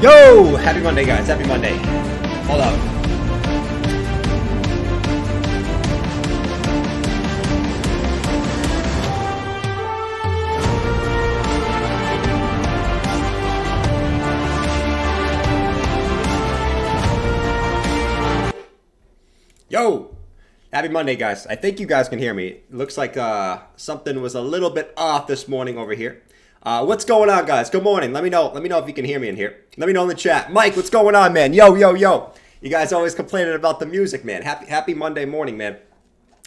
Yo! Happy Monday, guys. Happy Monday. Hold up. Yo! Happy Monday, guys. I think you guys can hear me. It looks like something was a little bit off this morning over here. What's going on, guys? Good morning. Let me know if you can hear me in here. Let me know in the chat. Mike, what's going on, man? Yo, yo, yo. You guys always complaining about the music, man. Happy Monday morning, man.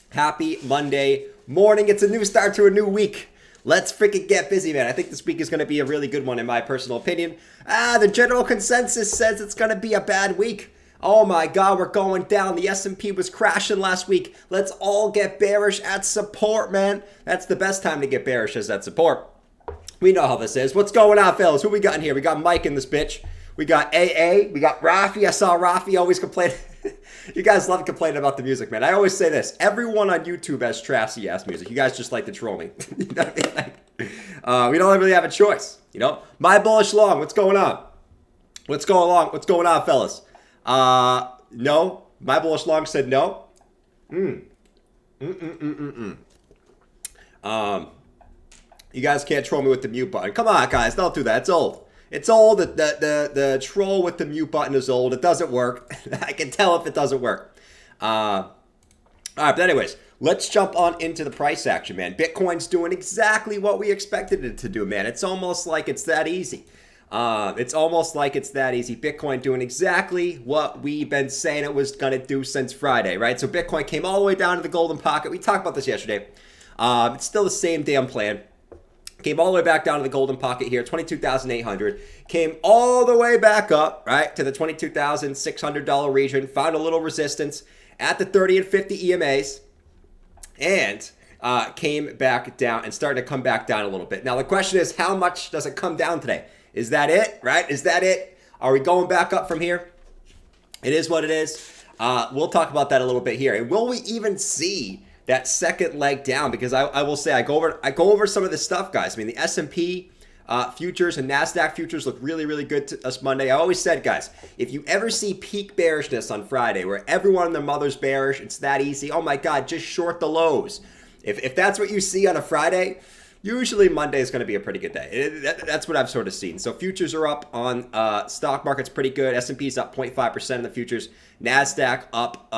Happy Monday morning. It's a new start to a new week. Let's freaking get busy, man. I think this week is going to be a really good one, in my personal opinion. The general consensus says it's going to be a bad week. Oh my God, we're going down. The S&P was crashing last week. Let's all get bearish at support, man. That's the best time to get bearish, is at support. We know how this is. What's going on, fellas? Who we got in here? We got Mike in this bitch. We got AA. We got Rafi. I saw Rafi always complain. You guys love complaining about the music, man. I always say this. Everyone on YouTube has trashy-ass music. You guys just like to troll me. You know what I mean? We don't really have a choice, you know? My bullish long. What's going on? What's going on? What's going on, fellas? No. My bullish long said no. You guys can't troll me with the mute button. Come on, guys. Don't do that. It's old. It's old. The troll with the mute button is old. It doesn't work. I can tell if it doesn't work. All right, but anyways, let's jump on into the price action, man. Bitcoin's doing exactly what we expected it to do, man. It's almost like it's that easy. It's almost like it's that easy. Bitcoin doing exactly what we've been saying it was going to do since Friday, right? So Bitcoin came all the way down to the golden pocket. We talked about this yesterday. It's still the same damn plan. Came all the way back down to the golden pocket here, 22,800. Came all the way back up, right, to the $22,600 region. Found a little resistance at the 30 and 50 EMAs. And came back down and started to come back down a little bit. Now, the question is, how much does it come down today? Is that it, right? Is that it? Are we going back up from here? It is what it is. We'll talk about that a little bit here. And will we even see that second leg down? Because I will say, I go over some of this stuff, guys. I mean, the S&P futures and NASDAQ futures look really, really good to us Monday. I always said, guys, if you ever see peak bearishness on Friday where everyone and their mother's bearish, it's that easy. Oh my God, just short the lows. If that's what you see on a Friday, usually Monday is going to be a pretty good day. That's what I've sort of seen. So futures are up on stock market's pretty good. S&P's up 0.5% in the futures. NASDAQ up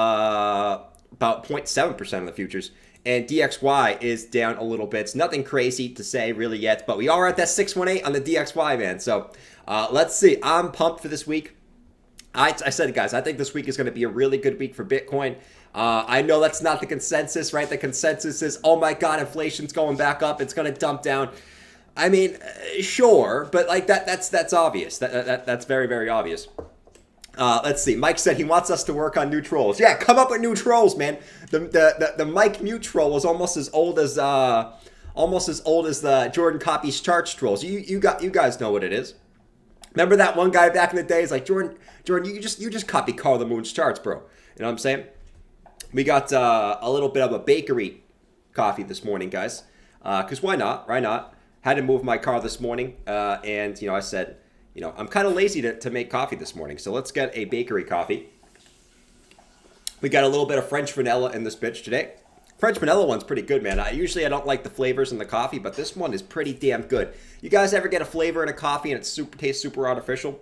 about 0.7% of the futures, and DXY is down a little bit. It's nothing crazy to say really yet, but we are at that 618 on the DXY, man. So let's see. I'm pumped for this week. I said it, guys. I think this week is going to be a really good week for Bitcoin. I know that's not the consensus, right? The consensus is, oh my God, inflation's going back up. It's going to dump down. I mean, sure, but like that's obvious. That's very, very obvious. Let's see. Mike said he wants us to work on new trolls. Yeah, come up with new trolls, man. The Mike mute troll was almost as old as the Jordan copies charts trolls. You guys know what it is. Remember that one guy back in the day? He's like, Jordan, you just copy Carl the Moon's charts, bro. You know what I'm saying? We got a little bit of a bakery coffee this morning, guys. Because why not? Why not? Had to move my car this morning, and I said, I'm kind of lazy to make coffee this morning, so let's get a bakery coffee. We got a little bit of French vanilla in this bitch today. French vanilla one's pretty good, man. Usually I don't like the flavors in the coffee, but this one is pretty damn good. You guys ever get a flavor in a coffee and it tastes super artificial?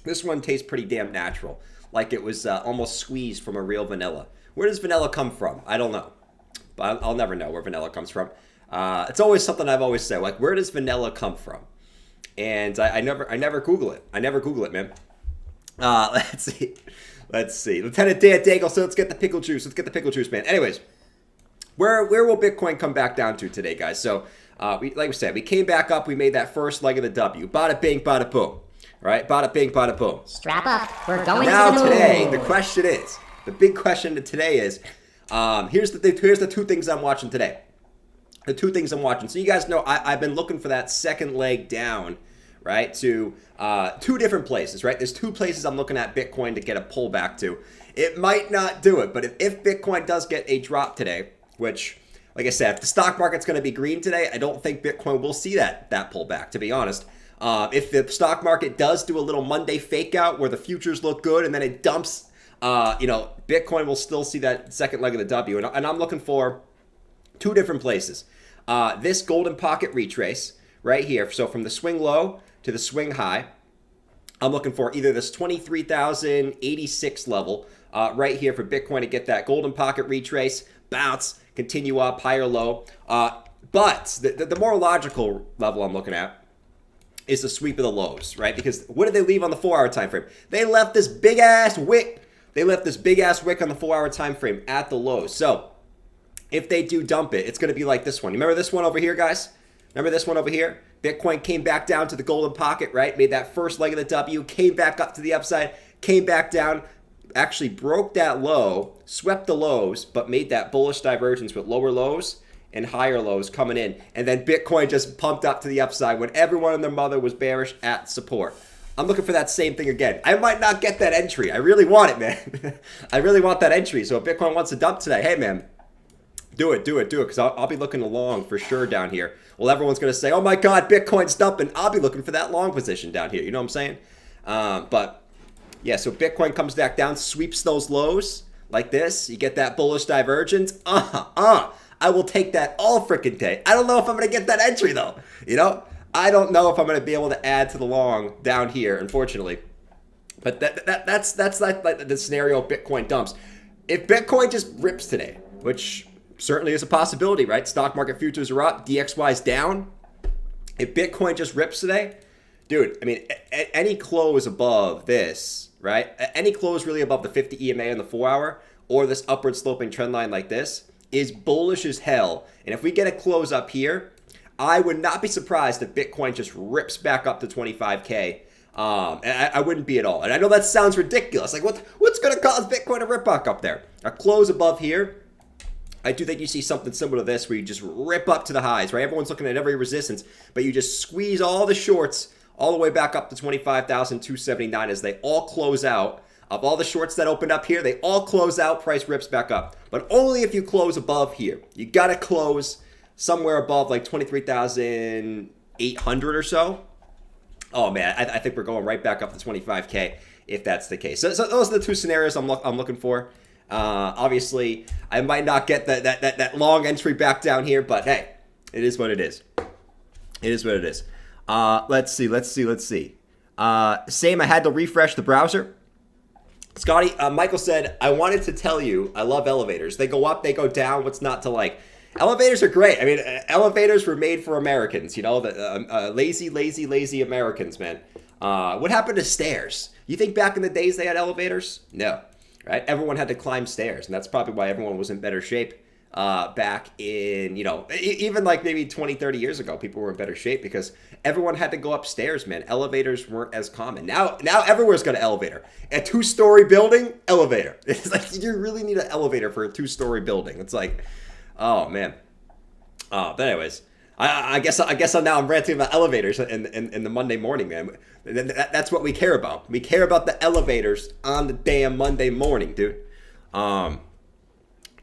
This one tastes pretty damn natural, like it was almost squeezed from a real vanilla. Where does vanilla come from? I don't know, but I'll never know where vanilla comes from. It's always something I've always said, like, where does vanilla come from? And I never Google it. I never Google it, man. Let's see. Lieutenant Dan Daigle, so let's get the pickle juice. Let's get the pickle juice, man. Anyways, where will Bitcoin come back down to today, guys? So, like we said, we came back up. We made that first leg of the W. Bada bing, bada boom. All right? Bada bing, bada boom. Strap up. We're going now, to the moon. Today, the big question today is, here's the two things I'm watching today. The two things I'm watching. So you guys know I've been looking for that second leg down, right, to two different places, right? There's two places I'm looking at Bitcoin to get a pullback to. It might not do it, but if Bitcoin does get a drop today, which, like I said, if the stock market's going to be green today, I don't think Bitcoin will see that pullback, to be honest. If the stock market does do a little Monday fake out where the futures look good and then it dumps, Bitcoin will still see that second leg of the W. And I'm looking for two different places. This golden pocket retrace right here. So from the swing low to the swing high, I'm looking for either this 23,086 level right here for Bitcoin to get that golden pocket retrace, bounce, continue up, higher low. But the more logical level I'm looking at is the sweep of the lows, right? Because what did they leave on the 4-hour time frame? They left this big ass wick. They left this big ass wick on the 4-hour time frame at the lows. So if they do dump it, it's going to be like this one. You remember this one over here, guys? Remember this one over here? Bitcoin came back down to the golden pocket, right? Made that first leg of the W, came back up to the upside, came back down, actually broke that low, swept the lows, but made that bullish divergence with lower lows and higher lows coming in. And then Bitcoin just pumped up to the upside when everyone and their mother was bearish at support. I'm looking for that same thing again. I might not get that entry. I really want it, man. I really want that entry. So if Bitcoin wants to dump today, hey, man, do it, because I'll be looking along for sure down here. Well, everyone's going to say, oh, my God, Bitcoin's dumping. I'll be looking for that long position down here. You know what I'm saying? But, yeah, so Bitcoin comes back down, sweeps those lows like this. You get that bullish divergence. I will take that all freaking day. I don't know if I'm going to get that entry, though. You know? I don't know if I'm going to be able to add to the long down here, unfortunately. But that's like the scenario Bitcoin dumps. If Bitcoin just rips today, which certainly is a possibility, right? Stock market futures are up, DXY is down. If Bitcoin just rips today, dude, I mean, any close above this, right? Any close really above the 50 EMA in the 4-hour or this upward sloping trend line like this is bullish as hell. And if we get a close up here, I would not be surprised if Bitcoin just rips back up to 25K. And I wouldn't be at all. And I know that sounds ridiculous. Like, what's going to cause Bitcoin to rip back up there? A close above here, I do think you see something similar to this where you just rip up to the highs, right? Everyone's looking at every resistance, but you just squeeze all the shorts all the way back up to 25,279 as they all close out. Of all the shorts that opened up here, they all close out, price rips back up. But only if you close above here. You got to close somewhere above like 23,800 or so. Oh, man, I think we're going right back up to 25K if that's the case. So those are the two scenarios I'm looking for. Obviously, I might not get that long entry back down here, but hey, it is what it is. It is what it is. Let's see. Same, I had to refresh the browser. Scotty, Michael said, I wanted to tell you, I love elevators. They go up, they go down. What's not to like? Elevators are great. I mean, elevators were made for Americans, you know, the lazy Americans, man. What happened to stairs? You think back in the days they had elevators? No, right? Everyone had to climb stairs, and that's probably why everyone was in better shape back in, you know, even like maybe 20, 30 years ago, people were in better shape because everyone had to go upstairs, man. Elevators weren't as common. Now everywhere's got an elevator. A 2-story building, elevator. It's like, you really need an elevator for a 2-story building. It's like, oh, man. But anyways, I guess I'm ranting about elevators in the Monday morning, man. That's what we care about. We care about the elevators on the damn Monday morning, dude.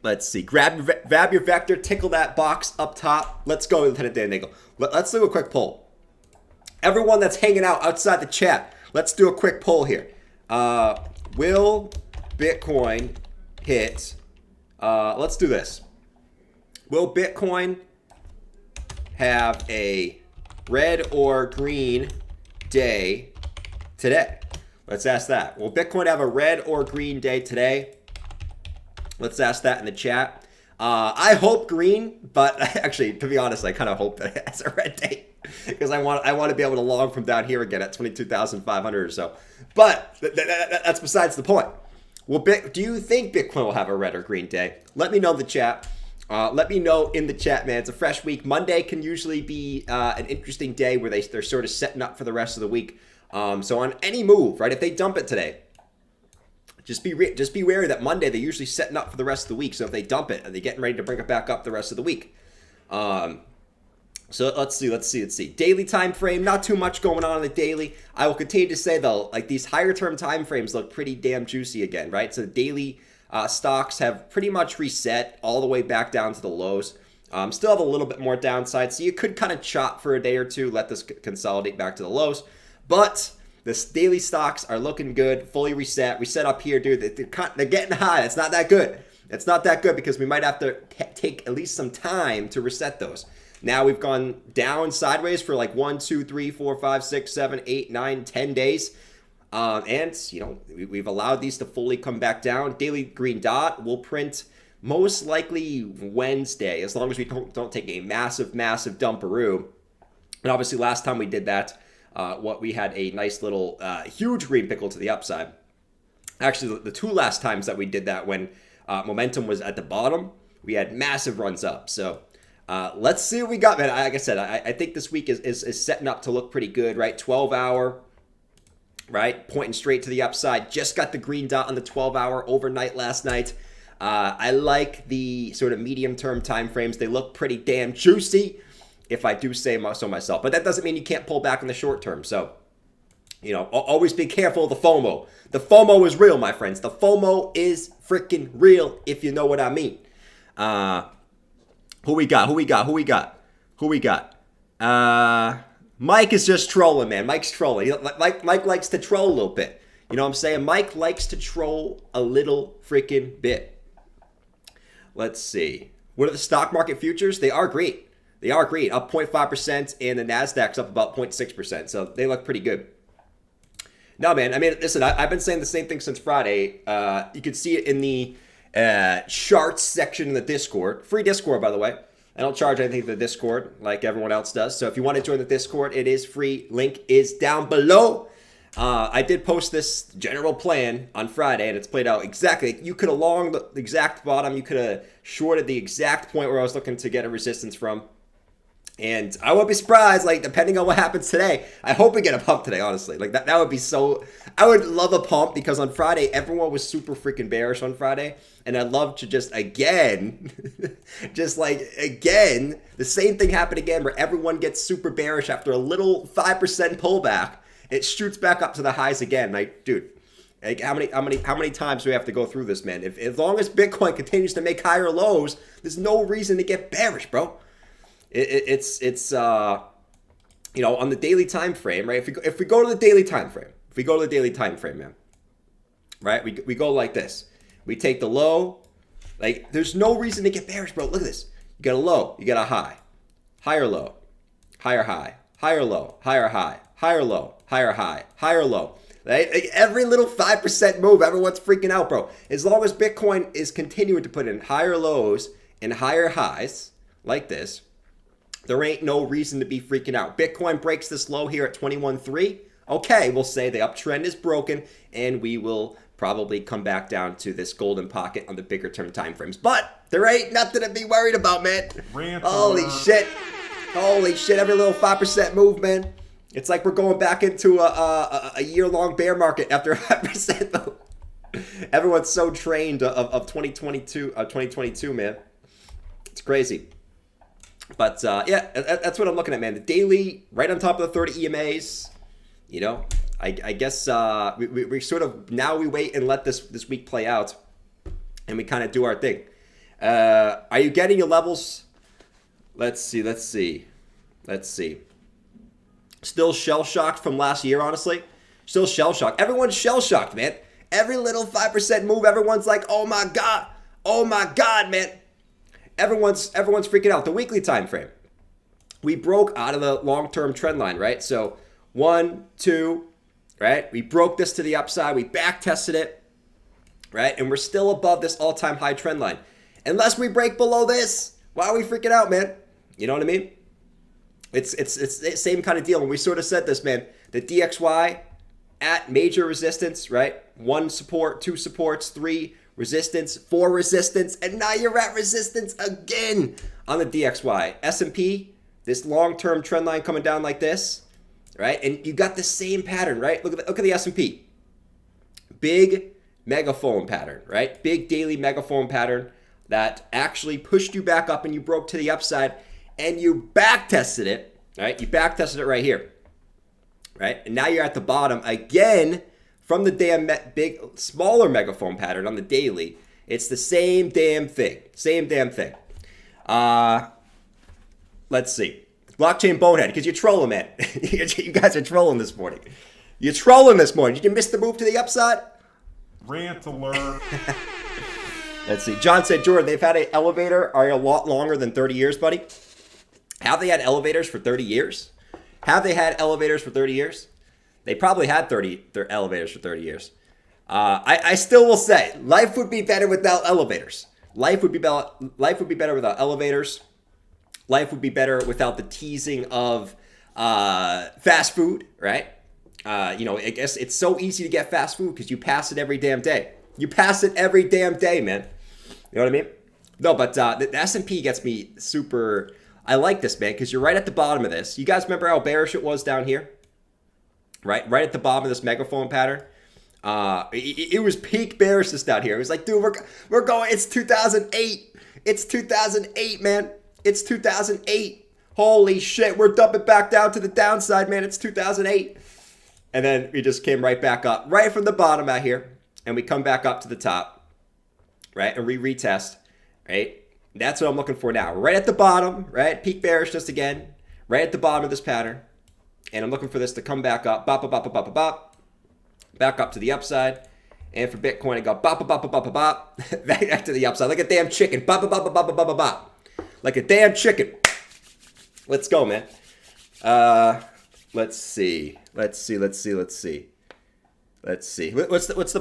Let's see. Grab your vector, tickle that box up top. Let's go, Lieutenant Dan Nagel. Let's do a quick poll. Everyone that's hanging out outside the chat, let's do a quick poll here. Will Bitcoin hit? Let's do this. Will Bitcoin have a red or green day today? Let's ask that. Will Bitcoin have a red or green day today? Let's ask that in the chat. I hope green, but actually, to be honest, I kind of hope that it has a red day because I want to be able to long from down here again at 22,500 or so. But that's besides the point. Do you think Bitcoin will have a red or green day? Let me know in the chat. Let me know in the chat, man. It's a fresh week. Monday can usually be an interesting day where they're sort of setting up for the rest of the week. So on any move, right? If they dump it today, just be wary that Monday they're usually setting up for the rest of the week. So if they dump it, are they getting ready to bring it back up the rest of the week? So let's see. Daily time frame, not too much going on in the daily. I will continue to say though, like these higher term time frames look pretty damn juicy again, right? So the daily stocks have pretty much reset all the way back down to the lows. Still have a little bit more downside, so you could kind of chop for a day or two, let this consolidate back to the lows. But the daily stocks are looking good, fully reset. Reset up here, dude. They're getting high. It's not that good. It's not that good because we might have to take at least some time to reset those. Now we've gone down sideways for like 1, 2, 3, 4, 5, 6, 7, 8, 9, 10 days. And, you know, we've allowed these to fully come back down. Daily green dot will print most likely Wednesday, as long as we don't take a massive dumperoo. And obviously last time we did that, we had a nice little huge green pickle to the upside. Actually, the 2 last times that we did that when momentum was at the bottom, we had massive runs up. So let's see what we got, man. Like I said, I think this week is setting up to look pretty good, right? 12-hour, right? Pointing straight to the upside. Just got the green dot on the 12-hour overnight last night. I like the sort of medium-term time frames. They look pretty damn juicy, if I do say so myself. But that doesn't mean you can't pull back in the short term. So, you know, always be careful of the FOMO. The FOMO is real, my friends. The FOMO is freaking real, if you know what I mean. Who we got? Mike is just trolling, man. Mike's trolling. Mike likes to troll a little bit. You know what I'm saying? Mike likes to troll a little freaking bit. Let's see. What are the stock market futures? They are great. They are great. Up 0.5%, and the NASDAQ's up about 0.6%. So they look pretty good. No, man. I mean, listen, I've been saying the same thing since Friday. You can see it in the charts section in the Discord. Free Discord, by the way. I don't charge anything for the Discord like everyone else does. So if you want to join the Discord, it is free. Link is down below. I did post this general plan on Friday, and it's played out exactly. You could have longed the exact bottom. You could have shorted the exact point where I was looking to get a resistance from. And I won't be surprised, like, depending on what happens today. I hope we get a pump today, honestly. Like, that would be so... I would love a pump because on Friday, everyone was super freaking bearish on Friday. And I'd love to just, again, the same thing happen again where everyone gets super bearish after a little 5% pullback. It shoots back up to the highs again. Like, dude, like how many times do we have to go through this, man? As long as Bitcoin continues to make higher lows, there's no reason to get bearish, bro. It's you know, on the daily time frame, right? If we go to the daily time frame, man, right? We go like this. We take the low. Like, there's no reason to get bearish, bro. Look at this. You got a low, you got a high, higher low, higher high, higher low, higher high, higher low, higher high, higher low. Right? Like, every little 5% move, everyone's freaking out, bro. As long as Bitcoin is continuing to put in higher lows and higher highs like this, there ain't no reason to be freaking out. Bitcoin breaks this low here at 21.3. Okay, we'll say the uptrend is broken, and we will probably come back down to this golden pocket on the bigger term time frames. But there ain't nothing to be worried about, man. Holy shit. Holy shit, every little 5% move, man. It's like we're going back into a year-long bear market after 5% though. Everyone's so trained of 2022, man. It's crazy. But yeah, that's what I'm looking at, man. The daily, right on top of the 30 EMAs. You know, I guess we sort of, now we wait and let this week play out, and we kind of do our thing. Are you getting your levels? Let's see. Still shell-shocked from last year, honestly. Still shell-shocked. Everyone's shell-shocked, man. Every little 5% move, everyone's like, oh my God, man. Everyone's freaking out. The weekly time frame. We broke out of the long-term trend line, right? So 1, 2, right? We broke this to the upside. We back tested it, right? And we're still above this all-time high trend line. Unless we break below this, why are we freaking out, man? You know what I mean? It's the same kind of deal. When we sort of said this, man, the DXY at major resistance, right? 1 support, 2 supports, 3 resistance, 4 resistance, and now you're at resistance again on the DXY. S&P, this long-term trend line coming down like this, right? And you got the same pattern, right? Look at the S&P. Big megaphone pattern, right? Big daily megaphone pattern that actually pushed you back up and you broke to the upside and you back tested it, right? You back tested it right here, right? And now you're at the bottom again from the damn smaller megaphone pattern on the daily. It's the same damn thing. Let's see. Blockchain bonehead, because you're trolling, man. You guys are trolling this morning. You're trolling this morning. Did you miss the move to the upside? Rant alert. Let's see. John said, Jordan, they've had an elevator are a lot longer than 30 years, buddy. Have they had elevators for 30 years? Have they had elevators for 30 years? They probably had elevators for 30 years. I still will say, life would be better without elevators. Life would be better without elevators. Life would be better without the teasing of fast food, right? I guess it's so easy to get fast food because you pass it every damn day. You pass it every damn day, man. You know what I mean? No, but the S&P gets me super... I like this, man, because you're right at the bottom of this. You guys remember how bearish it was down here? Right at the bottom of this megaphone pattern. It was peak bearishness down here. It was like, dude, we're going. It's 2008. It's 2008, man. It's 2008. Holy shit, we're dumping back down to the downside, man. It's 2008. And then we just came right back up, right from the bottom out here, and we come back up to the top, right? And we retest, right? That's what I'm looking for now. Right at the bottom, right? Peak bearishness again, right at the bottom of this pattern. And I'm looking for this to come back up, bop, bop, bop, bop, bop, bop, back up to the upside. And for Bitcoin, it go bop, bop, bop, bop, bop, bop, back to the upside, like a damn chicken, bop, bop, bop, bop, bop, bop, bop, like a damn chicken. Let's go, man. Let's see. What's the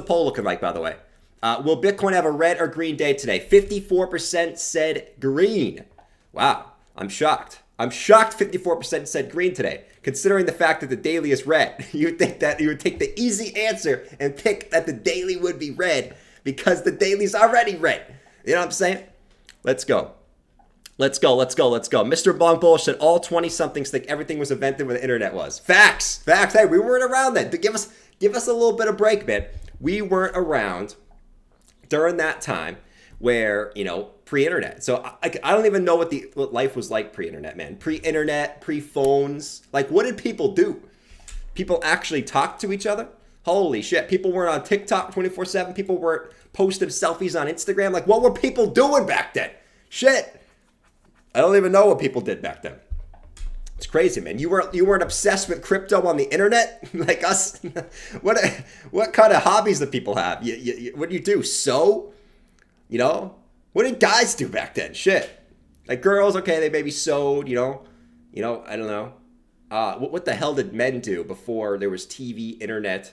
poll looking like, by the way? Will Bitcoin have a red or green day today? 54% said green. Wow, I'm shocked. 54% said green today, considering the fact that the daily is red. You would think that you would take the easy answer and pick that the daily would be red because the daily's already red. You know what I'm saying? Let's go. Mr. Bong Bullish said all 20-somethings think everything was invented when the internet was. Facts. Hey, we weren't around then. Give us a little bit of break, man. We weren't around during that time where, pre-internet. So I don't even know what life was like pre-internet, man. Pre-internet, pre-phones. Like, what did people do? People actually talked to each other? Holy shit. People weren't on TikTok 24/7. People weren't posting selfies on Instagram. Like, what were people doing back then? Shit. I don't even know what people did back then. It's crazy, man. You weren't obsessed with crypto on the internet like us. What kind of hobbies do people have? What do you do? Sew? What did guys do back then? Shit. Like girls, okay, they maybe sewed. I don't know. What the hell did men do before there was TV, internet?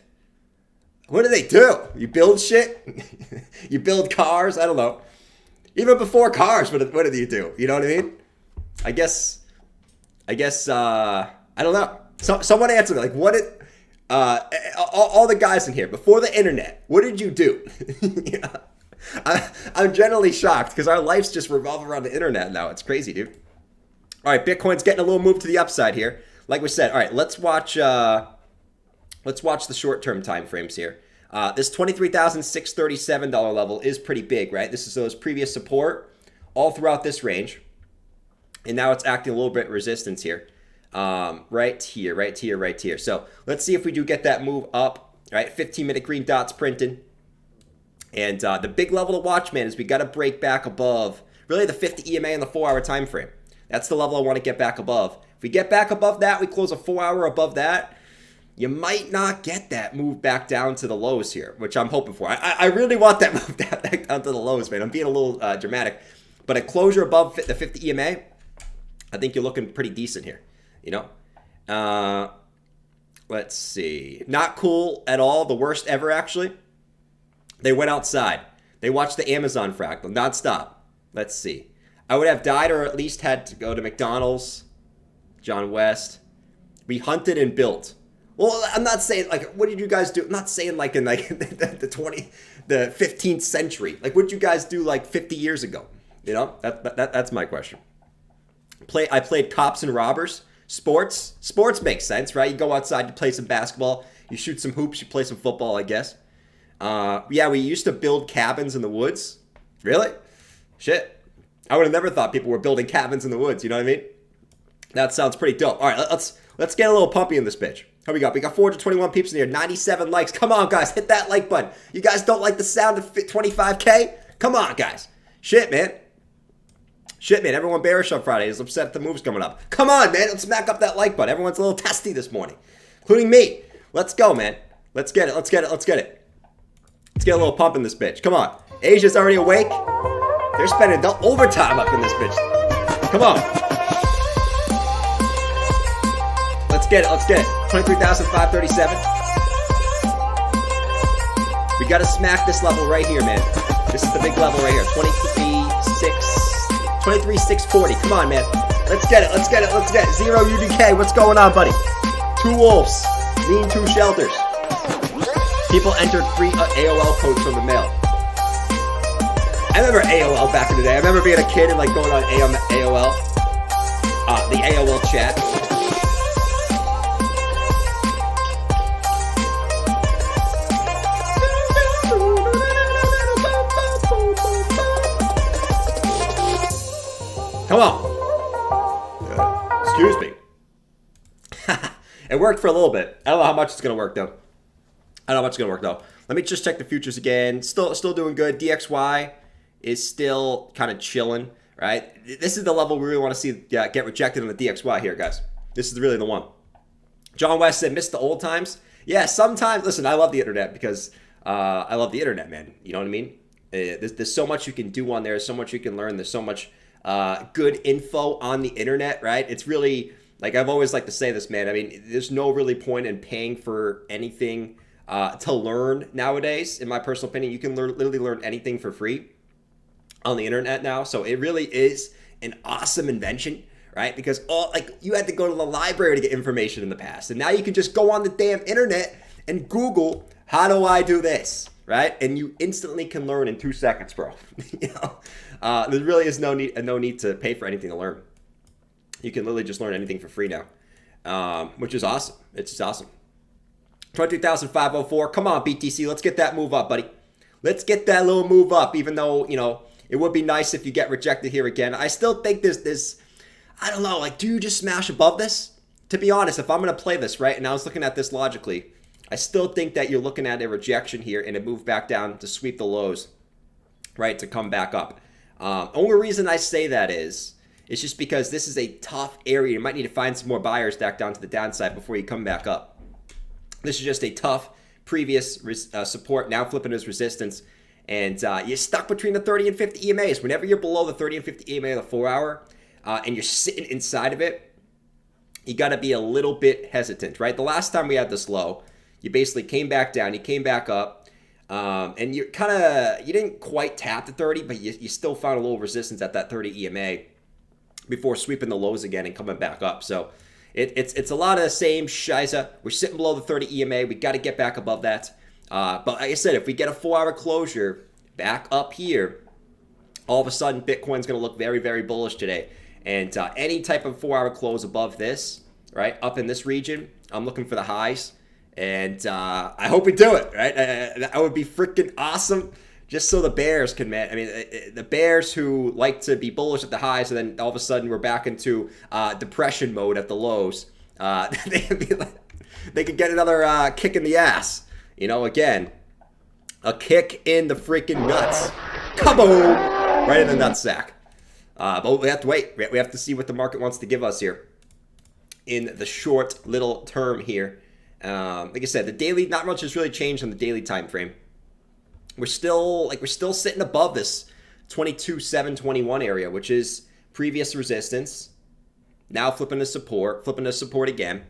What do they do? You build shit? You build cars? I don't know. Even before cars, what did you do? You know what I mean? I guess, I don't know. Someone answer me. Like, what did, all the guys in here, before the internet, what did you do? I'm generally shocked because our lives just revolve around the internet now. It's crazy, dude. All right, Bitcoin's getting a little move to the upside here. Like we said, all right, let's watch the short-term time frames here. This $23,637 level is pretty big, right? This is those previous support all throughout this range. And now it's acting a little bit resistance here. Right here. So let's see if we do get that move up, right? 15-minute green dots printing. And the big level to watch, man, is we got to break back above, really the 50 EMA in the 4-hour time frame. That's the level I want to get back above. If we get back above that, we close a 4-hour above that, you might not get that move back down to the lows here, which I'm hoping for. I really want that move back down to the lows, man. I'm being a little dramatic. But a closure above the 50 EMA, I think you're looking pretty decent here, Let's see. Not cool at all. The worst ever, actually. They went outside. They watched the Amazon fractal nonstop. Let's see. I would have died or at least had to go to McDonald's. John West. We hunted and built. Well, I'm not saying, like, what did you guys do? I'm not saying, like, in, like, the 15th century. Like, what did you guys do, like, 50 years ago? That's my question. I played cops and robbers. Sports makes sense, right? You go outside, you play some basketball, you shoot some hoops, you play some football, I guess. Yeah, we used to build cabins in the woods. Really? Shit. I would have never thought people were building cabins in the woods, you know what I mean? That sounds pretty dope. All right, let's get a little pumpy in this bitch. Here we go. We got 421 peeps in here, 97 likes. Come on, guys, hit that like button. You guys don't like the sound of 25K? Come on, guys. Shit, man. Shit, man, everyone bearish on Friday is upset the move's coming up. Come on, man, let's smack up that like button. Everyone's a little testy this morning, including me. Let's go, man. Let's get it, let's get it, let's get it. Let's get a little pump in this bitch. Come on. Asia's already awake. They're spending overtime up in this bitch. Come on. Let's get it, let's get it. 23,537. We gotta smack this level right here, man. This is the big level right here. 23,640. Come on, man. Let's get it, let's get it, let's get it. Zero UDK. What's going on, buddy? Two wolves. Lean two shelters. People entered free AOL codes from the mail. I remember AOL back in the day. I remember being a kid and like going on AOL. The AOL chat. Come on. Excuse me. It worked for a little bit. I don't know how much it's going to work, though. I don't know how much it's going to work, though. Let me just check the futures again. Still doing good. DXY is still kind of chilling, right? This is the level we really want to see get rejected on the DXY here, guys. This is really the one. John West said, missed the old times. Yeah, sometimes. Listen, I love the internet because I love the internet, man. You know what I mean? There's so much you can do on there. There's so much you can learn. There's so much good info on the internet, right? It's really, like, I've always liked to say this, man. I mean, there's no really point in paying for anything to learn nowadays. In my personal opinion, you can literally learn anything for free on the internet now. So it really is an awesome invention, right? Because you had to go to the library to get information in the past, and now you can just go on the damn internet and Google, how do I do this, right? And you instantly can learn in 2 seconds, bro. You know, there really is no need to pay for anything to learn. You can literally just learn anything for free now, which is awesome. It's just awesome. 22,504. Come on, BTC. Let's get that move up, buddy. Let's get that little move up, even though, you know, it would be nice if you get rejected here again. I still think there's I don't know, like, do you just smash above this? To be honest, if I'm going to play this, right, and I was looking at this logically, I still think that you're looking at a rejection here and a move back down to sweep the lows, right, to come back up. Only reason I say that is just because this is a tough area. You might need to find some more buyers back down to the downside before you come back up. This is just a tough previous support, now flipping as resistance. And you're stuck between the 30 and 50 EMAs. Whenever you're below the 30 and 50 EMA of the 4 hour and you're sitting inside of it, you got to be a little bit hesitant, right? The last time we had this low, you basically came back down, you came back up, and you didn't quite tap the 30, but you still found a little resistance at that 30 EMA before sweeping the lows again and coming back up. So it's a lot of the same shiza. We're sitting below the 30 EMA. We got to get back above that. But like I said, if we get a 4 hour closure back up here, all of a sudden Bitcoin's going to look very, very bullish today. And any type of 4 hour close above this, right, up in this region, I'm looking for the highs. And I hope we do it, right? That would be freaking awesome, just so the bears can, man. I mean, the bears who like to be bullish at the highs, and then all of a sudden we're back into depression mode at the lows. They could get another kick in the ass. You know, again, a kick in the freaking nuts. Kaboom! Right in the nutsack. But we have to wait. We have to see what the market wants to give us here in the short little term here. Like I said, the daily, not much has really changed on the daily time frame. We're still sitting above this 22,721 area, which is previous resistance. Now flipping to support again.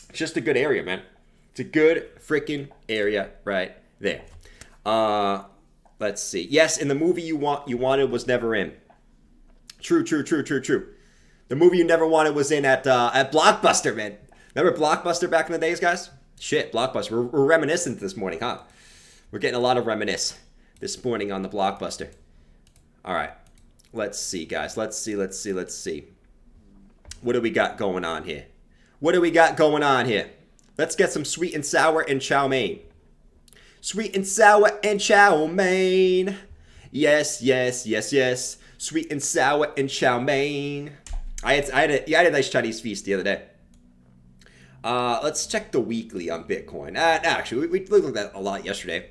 It's just a good area, man. It's a good freaking area right there. Let's see. Yes, and the movie you wanted was never in. True. The movie you never wanted was in at Blockbuster, man. Remember Blockbuster back in the days, guys? Shit, Blockbuster. We're reminiscent this morning, huh? We're getting a lot of reminisce this morning on the Blockbuster. All right. Let's see, guys. Let's see. What do we got going on here? Let's get some sweet and sour and chow mein. Sweet and sour and chow mein. Yes. Sweet and sour and chow mein. I had a nice Chinese feast the other day. Let's check the weekly on Bitcoin. Actually, we looked at that a lot yesterday.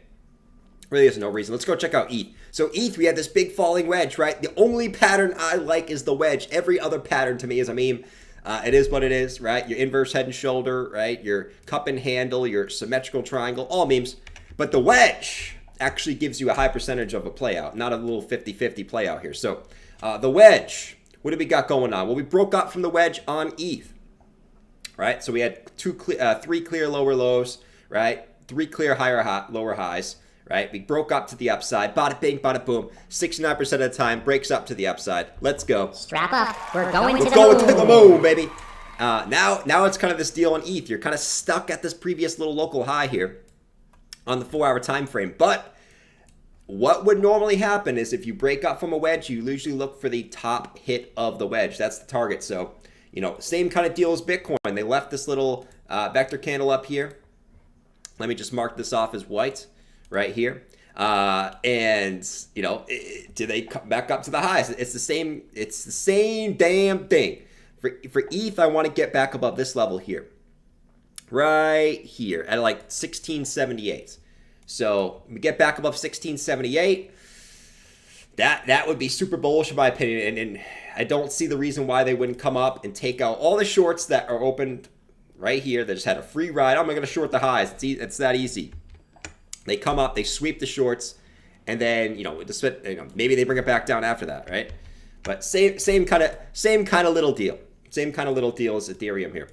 Really is no reason. Let's go check out ETH. So ETH, we had this big falling wedge, right? The only pattern I like is the wedge. Every other pattern to me is a meme. It is what it is, right? Your inverse head and shoulder, right? Your cup and handle, your symmetrical triangle, all memes. But the wedge actually gives you a high percentage of a play out, not a little 50-50 play out here. So the wedge, what do we got going on? Well, we broke up from the wedge on ETH, right? So we had three clear lower lows, right? Three clear lower highs. Right, we broke up to the upside. Bada bing, bada boom. 69% of the time breaks up to the upside. Let's go. Strap up. We're going to the moon. Let's go to the moon, baby. Now it's kind of this deal on ETH. You're kind of stuck at this previous little local high here on the 4-hour time frame. But what would normally happen is if you break up from a wedge, you usually look for the top hit of the wedge. That's the target. So, same kind of deal as Bitcoin. They left this little vector candle up here. Let me just mark this off as white. Right here, and do they come back up to the highs? It's the same damn thing. For ETH, I want to get back above this level here, right here at like 1678. So we get back above 1678. That would be super bullish in my opinion, and I don't see the reason why they wouldn't come up and take out all the shorts that are opened right here. They just had a free ride. I'm going to short the highs. It's that easy. They come up, they sweep the shorts, and then maybe they bring it back down after that, right? But same kind of little deal. Same kind of little deal as Ethereum here.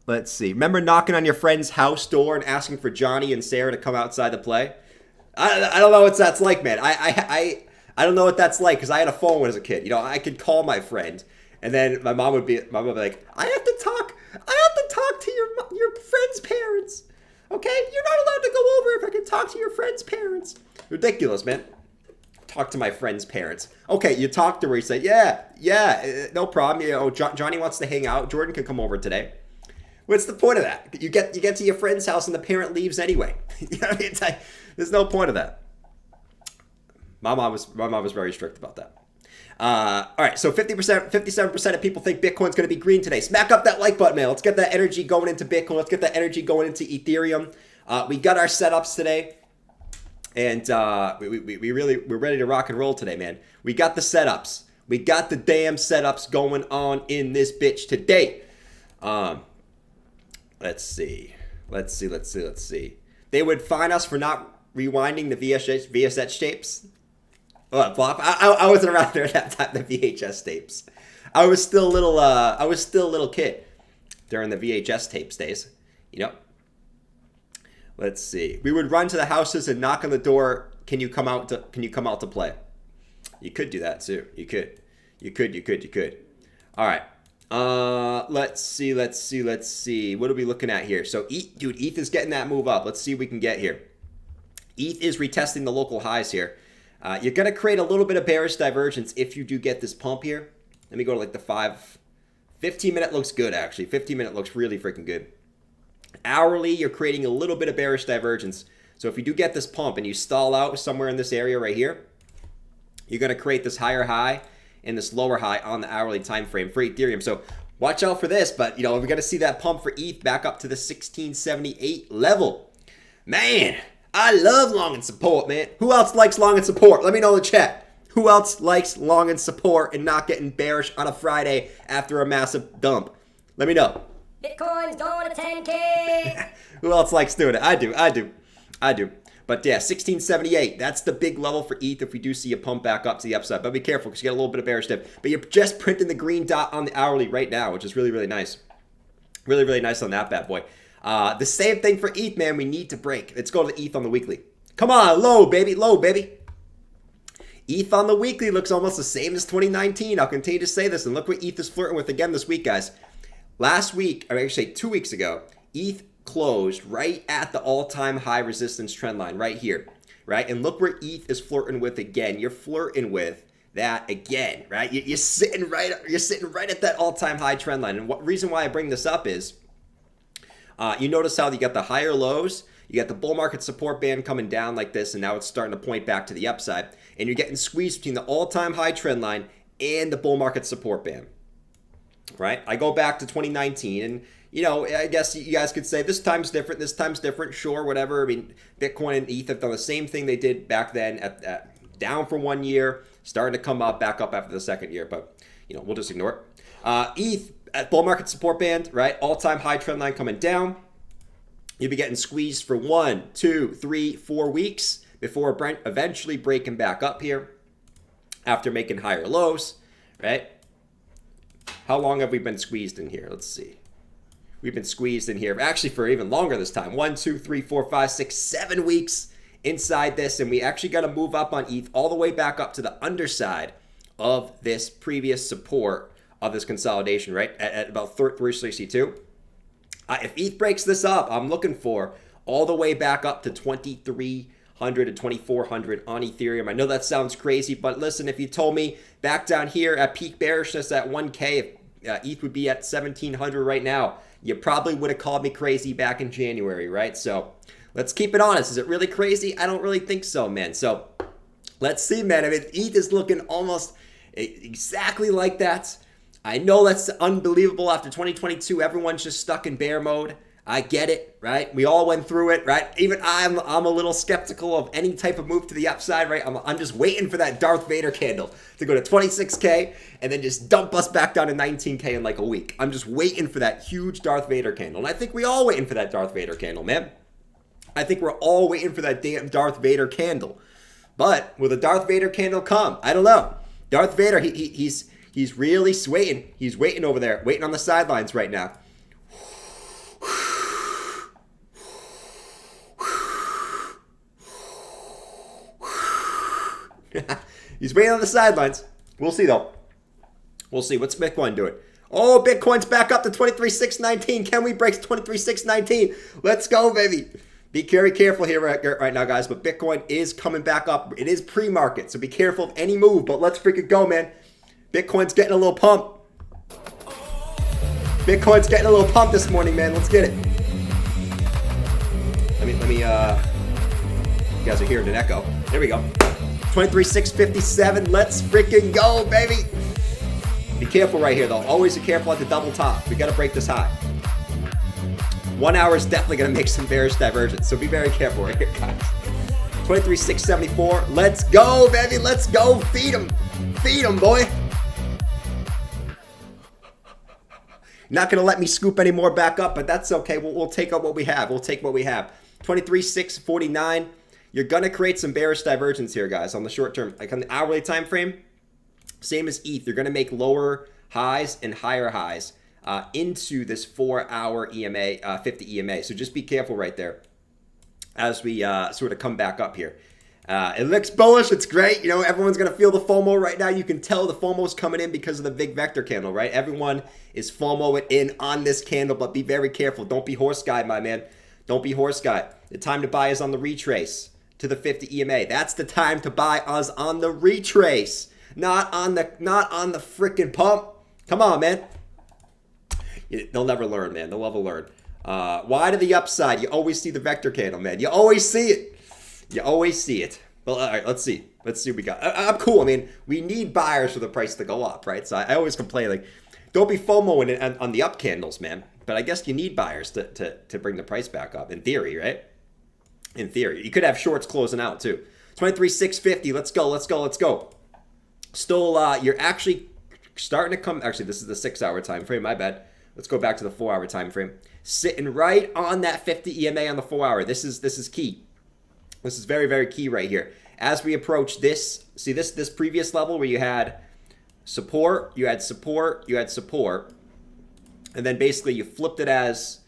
Let's see. Remember knocking on your friend's house door and asking for Johnny and Sarah to come outside to play? I don't know what that's like, man. I don't know what that's like because I had a phone when I was a kid. I could call my friend, and then my mom would be like, I have to talk to your friend's parents. Okay, you're not allowed to go over if I can talk to your friend's parents. Ridiculous, man. Talk to my friend's parents. Okay, you talk to her. You say, yeah, no problem. Johnny wants to hang out. Jordan can come over today. What's the point of that? You get to your friend's house and the parent leaves anyway. There's no point of that. My mom was very strict about that. All right, so 57% of people think Bitcoin's going to be green today. Smack up that like button, man. Let's get that energy going into Bitcoin. Let's get that energy going into Ethereum. We got our setups today, and we're ready to rock and roll today, man. We got the setups. We got the damn setups going on in this bitch today. Let's see. They would fine us for not rewinding the VSH tapes. Well, I wasn't around there at that time. The VHS tapes. I was still a little kid during the VHS tapes days. Let's see. We would run to the houses and knock on the door. Can you come out to play? You could do that too. You could. All right. Let's see. What are we looking at here? So ETH is getting that move up. Let's see what we can get here. ETH is retesting the local highs here. You're going to create a little bit of bearish divergence if you do get this pump here. Let me go to like the 15 minute looks good, actually. 15 minute looks really freaking good. Hourly, you're creating a little bit of bearish divergence. So if you do get this pump and you stall out somewhere in this area right here, you're going to create this higher high and this lower high on the hourly time frame for Ethereum. So watch out for this, but we're going to see that pump for ETH back up to the 1678 level. Man, I love long and support, man. Who else likes long and support? Let me know in the chat. Who else likes long and support and not getting bearish on a Friday after a massive dump? Let me know. Bitcoin's going to 10K. Who else likes doing it? I do. But yeah, 1678. That's the big level for ETH if we do see a pump back up to the upside. But be careful because you get a little bit of bearish dip. But you're just printing the green dot on the hourly right now, which is really, really nice. Really, really nice on that bad boy. The same thing for ETH, man. We need to break. Let's go to the ETH on the weekly. Come on, low, baby. ETH on the weekly looks almost the same as 2019. I'll continue to say this, and look what ETH is flirting with again this week, guys. Last week, or actually 2 weeks ago, ETH closed right at the all-time high resistance trend line right here, right? And look where ETH is flirting with again. You're flirting with that again, right? You're sitting right at that all-time high trend line. And what reason why I bring this up is you notice how you got the higher lows, you got the bull market support band coming down like this, and now it's starting to point back to the upside, and you're getting squeezed between the all-time high trend line and the bull market support band, right? I go back to 2019, and you know, I guess you guys could say this time's different, this time's different, sure, whatever. I mean, Bitcoin and ETH have done the same thing they did back then, down for 1 year, starting to come up, back up after the second year, but, you know, we'll just ignore it. ETH at bull market support band, right? All-time high trend line coming down. You'll be getting squeezed for 1, 2, 3, 4 weeks before eventually breaking back up here after making higher lows, right? How long have we been squeezed in here? Let's see. We've been squeezed in here actually for even longer this time. 1, 2, 3, 4, 5, 6, 7 weeks inside this. And we actually got to move up on ETH all the way back up to the underside of this previous support of this consolidation, right? At about 362. If ETH breaks this up, I'm looking for all the way back up to 2,300 to 2,400 on Ethereum. I know that sounds crazy, but listen, if you told me back down here at peak bearishness at 1K, if ETH would be at 1,700 right now, you probably would have called me crazy back in January, right? So let's keep it honest. Is it really crazy? I don't really think so, man. So let's see, man. I mean, ETH is looking almost exactly like that. I know that's unbelievable after 2022. Everyone's just stuck in bear mode. I get it, right? We all went through it, right? Even I'm a little skeptical of any type of move to the upside, right? I'm just waiting for that Darth Vader candle to go to 26K and then just dump us back down to 19K in like a week. I'm just waiting for that huge Darth Vader candle. And I think we all waiting for that Darth Vader candle, man. I think we're all waiting for that damn Darth Vader candle. But will the Darth Vader candle come? I don't know. Darth Vader, he's really waiting. He's waiting over there, waiting on the sidelines right now. He's waiting on the sidelines. We'll see, though. We'll see. What's Bitcoin doing? Oh, Bitcoin's back up to 23,619. Can we break 23,619? Let's go, baby. Be very careful here right now, guys. But Bitcoin is coming back up. It is pre-market, so be careful of any move. But let's freaking go, man. Bitcoin's getting a little pump. Bitcoin's getting a little pump this morning, man. Let's get it. Let me. You guys are hearing an echo. There we go. 23,657. Let's freaking go, baby. Be careful right here, though. Always be careful at the double top. We got to break this high. 1 hour is definitely going to make some bearish divergence, so be very careful right here, guys. 23,674. Let's go, baby. Let's go. Feed them. Feed them, boy. Not going to let me scoop any more back up, but that's okay. We'll take up what we have. We'll take what we have. 23,649. You're going to create some bearish divergence here, guys, on the short term. Like on the hourly time frame, same as ETH. You're going to make lower highs and higher highs into this 4-hour EMA, 50 EMA. So just be careful right there as we sort of come back up here. It looks bullish. It's great. You know, everyone's going to feel the FOMO right now. You can tell the FOMO's coming in because of the big vector candle, right? Everyone is FOMOing in on this candle, but be very careful. Don't be horse guy, my man. Don't be horse guy. The time to buy is on the retrace to the 50 EMA. That's the time to buy us on the retrace, not on the freaking pump. Come on, man. They'll never learn, man. They'll never learn. Why to the upside? You always see the vector candle, man. You always see it. You always see it. Well, all right, let's see. Let's see what we got. I'm cool. I mean, we need buyers for the price to go up, right? So I always complain, like, don't be FOMOing on the up candles, man. But I guess you need buyers to bring the price back up, in theory, right? In theory. You could have shorts closing out, too. 23,650. Let's go, let's go, let's go. Still, you're actually starting to come. Actually, this is the 6-hour time frame. My bad. Let's go back to the 4-hour time frame. Sitting right on that 50 EMA on the 4-hour. This is key. This is very, very key right here. As we approach this, see this previous level where you had support, you had support, you had support, and then basically you flipped it as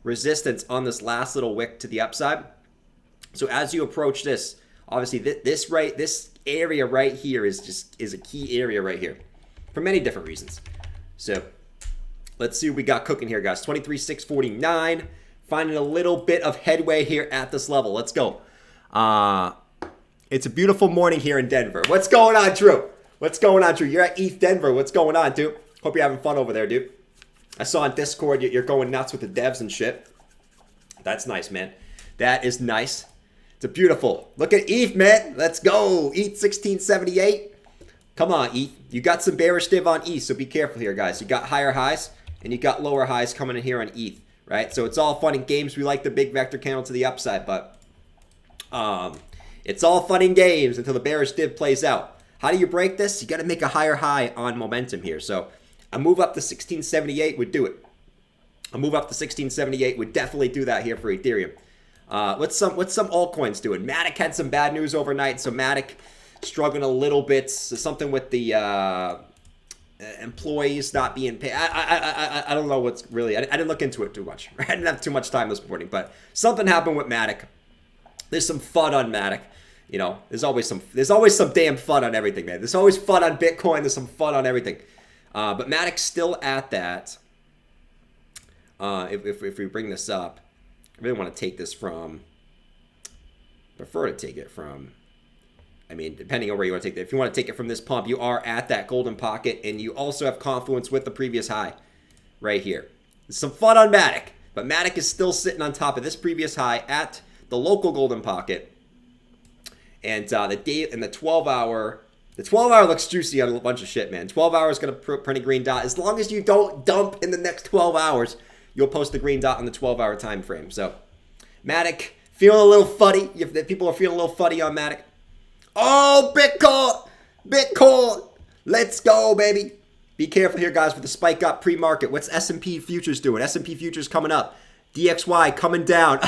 resistance on this last little wick to the upside. So as you approach this, obviously this area right here is a key area right here for many different reasons. So let's see what we got cooking here, guys. 23,649, finding a little bit of headway here at this level. Let's go. It's a beautiful morning here in Denver. What's going on, Drew? What's going on, Drew? You're at ETH Denver. What's going on, dude? Hope you're having fun over there, dude. I saw on Discord you're going nuts with the devs and shit. That's nice, man. That is nice. It's a beautiful. Look at ETH, man. Let's go. ETH 1678. Come on, ETH. You got some bearish div on ETH, so be careful here, guys. You got higher highs and you got lower highs coming in here on ETH, right? So it's all fun and games. We like the big vector candle to the upside, but it's all fun and games until the bearish div plays out. How do you break this? You got to make a higher high on momentum here. So a move up to 1678 would do it. A move up to 1678 would definitely do that here for Ethereum. What's some altcoins doing? Matic had some bad news overnight, so Matic struggling a little bit. So something with the employees not being paid. I don't know what's really. I didn't look into it too much. I didn't have too much time this morning, but something happened with Matic. There's some fun on Matic. You know, there's always some damn fun on everything, man. There's always fun on Bitcoin. There's some fun on everything. But Matic's still at that. If we bring this up, I really want to take this from. Prefer to take it from. I mean, depending on where you want to take it. If you want to take it from this pump, you are at that golden pocket, and you also have confluence with the previous high, right here. There's some fun on Matic, but Matic is still sitting on top of this previous high at the local golden pocket. And the 12-hour. The 12-hour looks juicy on a bunch of shit, man. 12 hours going to print a green dot. As long as you don't dump in the next 12 hours, you'll post the green dot on the 12-hour time frame. So, Matic, feeling a little fuddy. If people are feeling a little fuddy on Matic. Oh, Bitcoin. Let's go, baby. Be careful here, guys, with the spike up pre-market. What's S&P futures doing? S&P futures coming up. DXY coming down.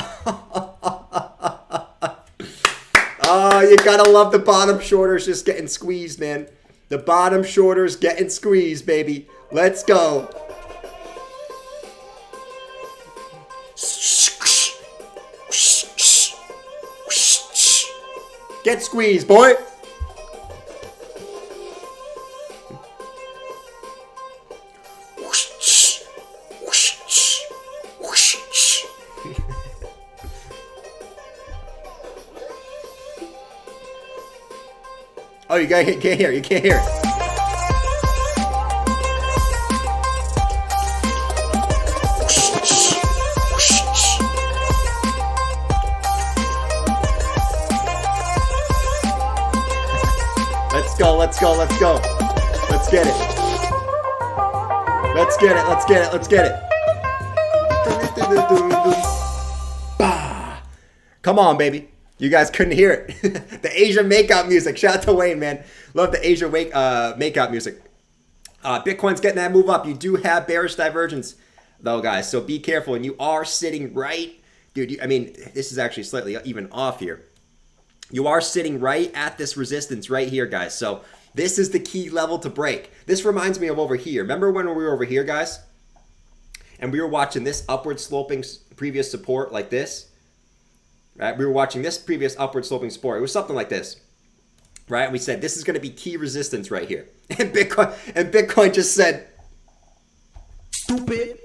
Oh, you gotta love the bottom shorters just getting squeezed, man. The bottom shorters getting squeezed, baby. Let's go. Get squeezed, boy. Oh, you can't hear it. You can't hear it. Let's go. Let's go. Let's go. Let's get it. Let's get it. Let's get it. Let's get it. Bah. Come on, baby. You guys couldn't hear it. The Asia makeout music. Shout out to Wayne, man. Love the Asia makeout music. Bitcoin's getting that move up. You do have bearish divergence, though, guys. So be careful. And you are sitting right. Dude, I mean, this is actually slightly even off here. You are sitting right at this resistance right here, guys. So this is the key level to break. This reminds me of over here. Remember when we were over here, guys? And we were watching this upward sloping previous support like this? Right? We were watching this previous upward sloping support. It was something like this, right? And we said this is going to be key resistance right here, and Bitcoin just said, "Stupid,"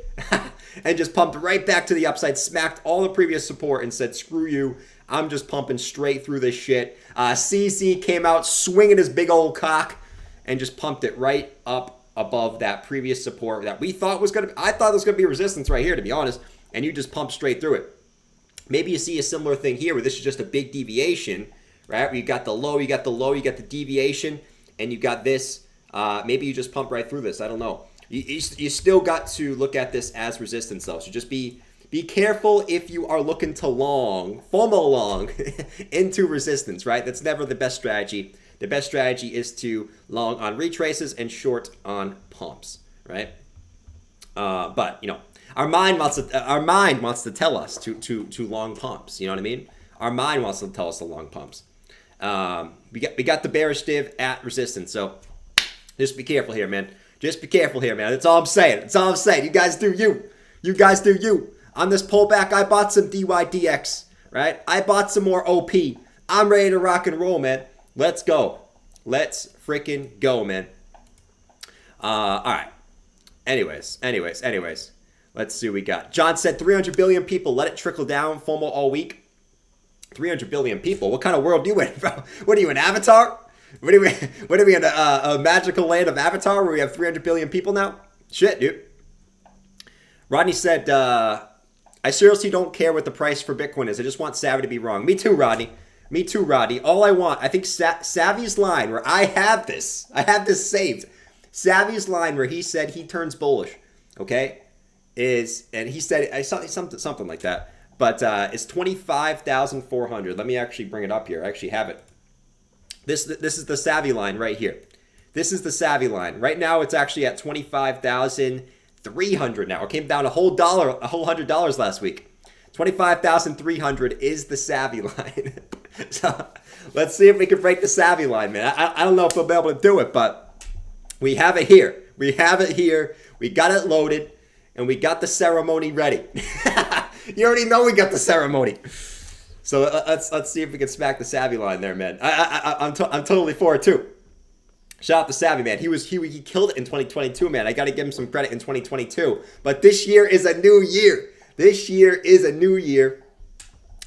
and just pumped right back to the upside, smacked all the previous support, and said, "Screw you! I'm just pumping straight through this shit." CC came out swinging his big old cock, and just pumped it right up above that previous support that we thought was going to. I thought it was going to be resistance right here, to be honest, and you just pumped straight through it. Maybe you see a similar thing here where this is just a big deviation, right? Where you got the low, you got the deviation, and you got this. Maybe you just pump right through this. I don't know. You still got to look at this as resistance, though. So just be careful if you are looking to FOMO long into resistance, right? That's never the best strategy. The best strategy is to long on retraces and short on pumps, right? But, you know. Our mind wants to tell us to long pumps. You know what I mean? Our mind wants to tell us to long pumps. We got the bearish div at resistance. So just be careful here, man. Just be careful here, man. That's all I'm saying. That's all I'm saying. You guys do you. You guys do you. On this pullback, I bought some Dydx, right? I bought some more OP. I'm ready to rock and roll, man. Let's go. Let's freaking go, man. All right. Anyways. Let's see what we got. John said 300 billion people. Let it trickle down. FOMO all week. 300 billion people. What kind of world do you in, bro? What are you, an avatar? What are we in a magical land of Avatar where we have 300 billion people now? Shit, dude. Rodney said, I seriously don't care what the price for Bitcoin is. I just want Savvy to be wrong. Me too, Rodney. Me too, Rodney. All I want, I think Savvy's line where I have this saved. Savvy's line where he said he turns bullish. Okay? is, and he said, I saw something like that, but it's 25,400. Let me actually bring it up here. I actually have it. This is the savvy line right here. This is the savvy line. Right now, it's actually at 25,300 now. It came down a whole $100 last week. 25,300 is the savvy line. So let's see if we can break the savvy line, man. I don't know if we'll be able to do it, but we have it here. We have it here. We got it loaded, and we got the ceremony ready. You already know we got the ceremony. So let's see if we can smack the savvy line there, man. I'm totally for it too. Shout out to Savvy, man. He killed it in 2022, man. I got to give him some credit in 2022. But this year is a new year. This year is a new year.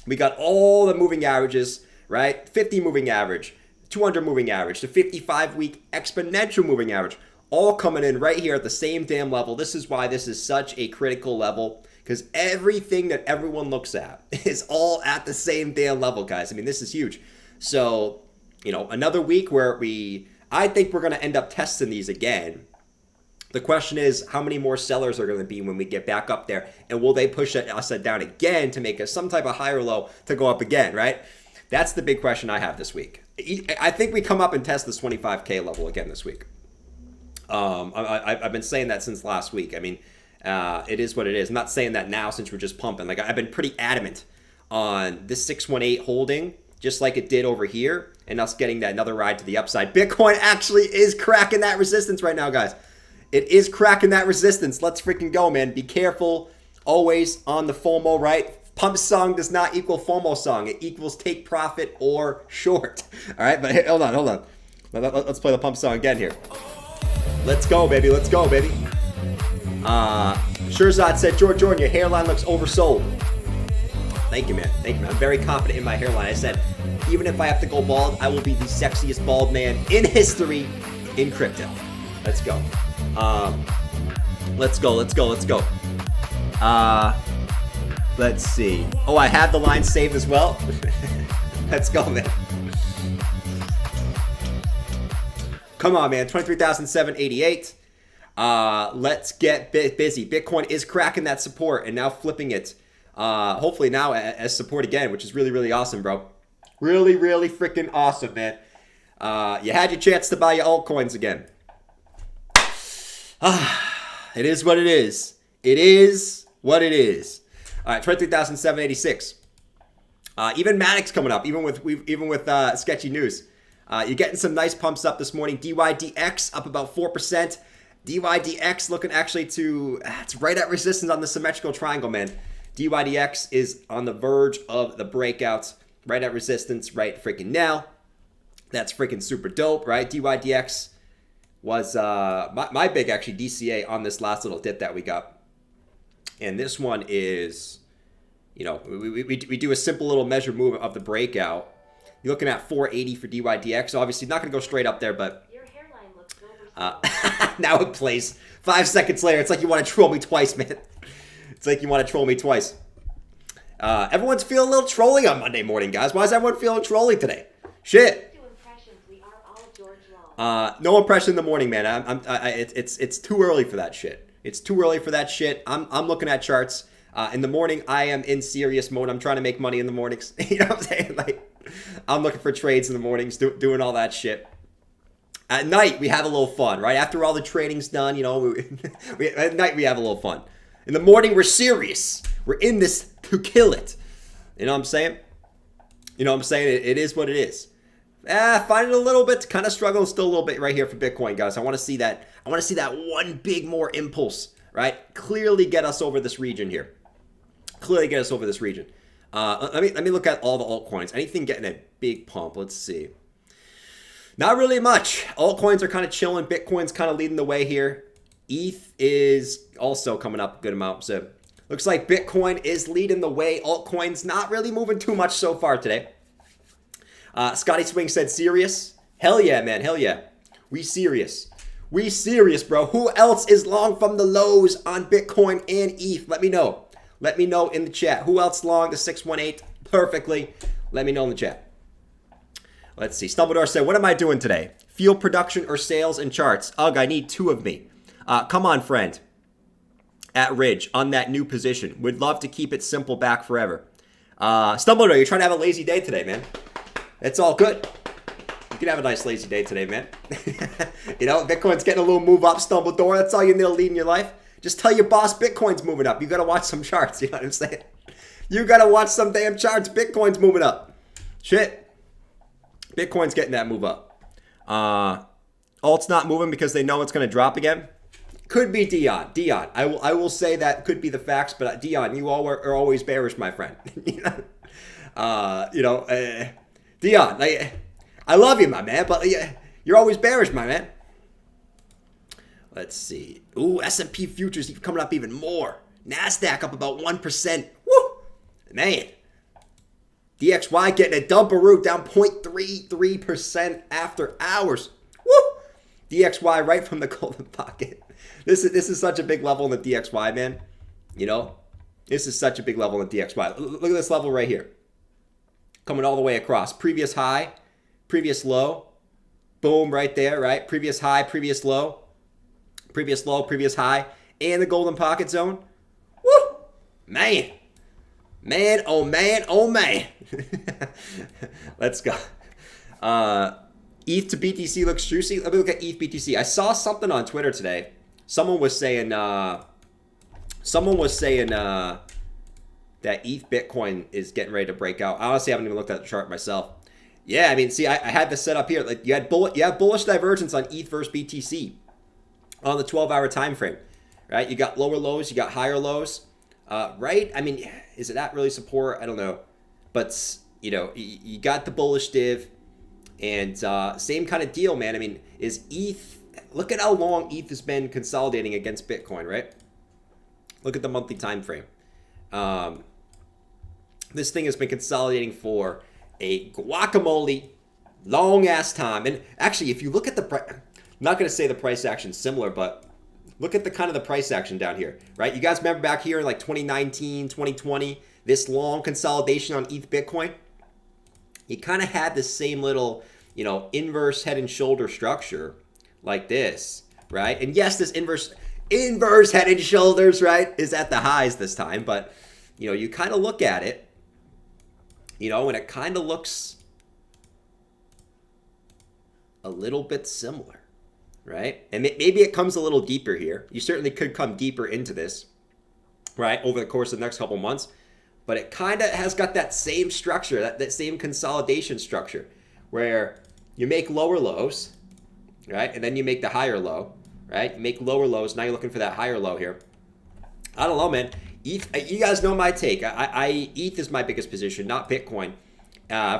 We got all the moving averages, right? 50 moving average, 200 moving average, the 55-week exponential moving average, all coming in right here at the same damn level. This is why this is such a critical level, because everything that everyone looks at is all at the same damn level, guys. I mean, this is huge. So, another week where I think we're going to end up testing these again. The question is, how many more sellers are going to be when we get back up there? And will they push us down again to make us some type of higher low to go up again, right? That's the big question I have this week. I think we come up and test this 25K level again this week. I've been saying that since last week. I mean, it is what it is. I'm not saying that now since we're just pumping. Like, I've been pretty adamant on this 618 holding, just like it did over here, and us getting that another ride to the upside. Bitcoin actually is cracking that resistance right now, guys. It is cracking that resistance. Let's freaking go, man. Be careful. Always on the FOMO, right? Pump song does not equal FOMO song. It equals take profit or short. All right, but hey, hold on. Let's play the pump song again here. Let's go, baby. Let's go, baby. Shirzad said, Jordan, your hairline looks oversold. Thank you, man. I'm very confident in my hairline. I said, even if I have to go bald, I will be the sexiest bald man in history in crypto. Let's go. Let's go. Let's see. Oh, I have the line saved as well. Let's go, man. Come on, man. 23,788. Let's get busy. Bitcoin is cracking that support and now flipping it. Hopefully now as support again, which is really, really awesome, bro. Really, really freaking awesome, man. You had your chance to buy your altcoins again. It is what it is. It is what it is. All right, 23,786. Even Matic's coming up, even with sketchy news. You're getting some nice pumps up this morning. Dydx up about 4%. Dydx looking actually it's right at resistance on the symmetrical triangle, man. Dydx is on the verge of the breakout, right at resistance right freaking now. That's freaking super dope, right? Dydx was my big actually DCA on this last little dip that we got. And this one is, we do a simple little measure move of the breakout. You're looking at 480 for Dydx. Obviously not going to go straight up there, but Your hairline looks now it plays. 5 seconds later, it's like you want to troll me twice, man. It's like you want to troll me twice. Everyone's feeling a little trolly on Monday morning, guys. Why is everyone feeling trolly today? Shit. No impression in the morning, man. It's too early for that shit. It's too early for that shit. I'm looking at charts. In the morning, I am in serious mode. I'm trying to make money in the mornings. You know what I'm saying? Like, I'm looking for trades in the mornings, doing all that shit. At night, we have a little fun, right? After all the trading's done, at night we have a little fun. In the morning, we're serious. We're in this to kill it. You know what I'm saying? It is what it is. Find it a little bit, kind of struggling still a little bit right here for Bitcoin, guys. I want to see that one big more impulse, right? Clearly get us over this region here. Let me look at all the altcoins. Anything getting a big pump? Let's see. Not really much. Altcoins are kind of chilling. Bitcoin's kind of leading the way here. ETH is also coming up a good amount. So looks like Bitcoin is leading the way. Altcoins not really moving too much so far today. Scotty Swing said serious. Hell yeah, man. Hell yeah. We serious. We serious, bro. Who else is long from the lows on Bitcoin and ETH? Let me know. Let me know in the chat. Who else long the 618 perfectly? Let me know in the chat. Let's see. Stumbledore said, what am I doing today? Field production or sales and charts? Ugh, I need two of me. Come on, friend. at Ridge on that new position. Would love to keep it simple back forever. Stumbler, you're trying to have a lazy day today, man. It's all good. You can have a nice lazy day today, man. You know, Bitcoin's getting a little move up, Stumbledore. That's all you need to lead in your life. Just tell your boss Bitcoin's moving up. You got to watch some charts. You know what I'm saying? You got to watch some damn charts. Bitcoin's moving up. Shit. Bitcoin's getting that move up. Alt's not moving because they know it's going to drop again. Could be Dion. I will say that could be the facts, but Dion, you all are always bearish, my friend. Dion, I love you, my man, but you're always bearish, my man. Let's see. Ooh, S&P futures coming up even more. NASDAQ up about 1%. Woo! Man. DXY getting a dumperoo down 0.33% after hours. Woo! DXY right from the golden pocket. This is such a big level in the DXY, man. You know, this is such a big level in the DXY. Look at this level right here. Coming all the way across. Previous high, previous low. Boom, right there, right? Previous high, previous low. Previous low, previous high. And the golden pocket zone. Woo! Man. Man, oh man, oh man. Let's go. ETH to BTC looks juicy. Let me look at ETH BTC. I saw something on Twitter today. Someone was saying that ETH Bitcoin is getting ready to break out. I honestly haven't even looked at the chart myself. Yeah, I mean, see, I had this set up here. Like you have bullish divergence on ETH versus BTC on the 12-hour time frame, right? You got lower lows, you got higher lows, right? I mean, is it that really support? I don't know, but you know, you got the bullish div, and same kind of deal, man. I mean, is ETH? Look at how long ETH has been consolidating against Bitcoin, right? Look at the monthly time frame. This thing has been consolidating for a guacamole long ass time. And actually, if you look at the price, I'm not going to say the price action similar, but look at the kind of the price action down here, right? You guys remember back here in like 2019, 2020, this long consolidation on ETH Bitcoin? You kind of had the same little, you know, inverse head and shoulder structure like this, right? And yes, this inverse head and shoulders, right, is at the highs this time, but you know, you kind of look at it, you know, and it kind of looks a little bit similar, right? And maybe it comes a little deeper here. You certainly could come deeper into this, right, over the course of the next couple months, but it kind of has got that same structure, that same consolidation structure, where you make lower lows, right, and then you make the higher low, right? You make lower lows. Now you're looking for that higher low here. I don't know, man. ETH, you guys know my take. ETH is my biggest position, not Bitcoin,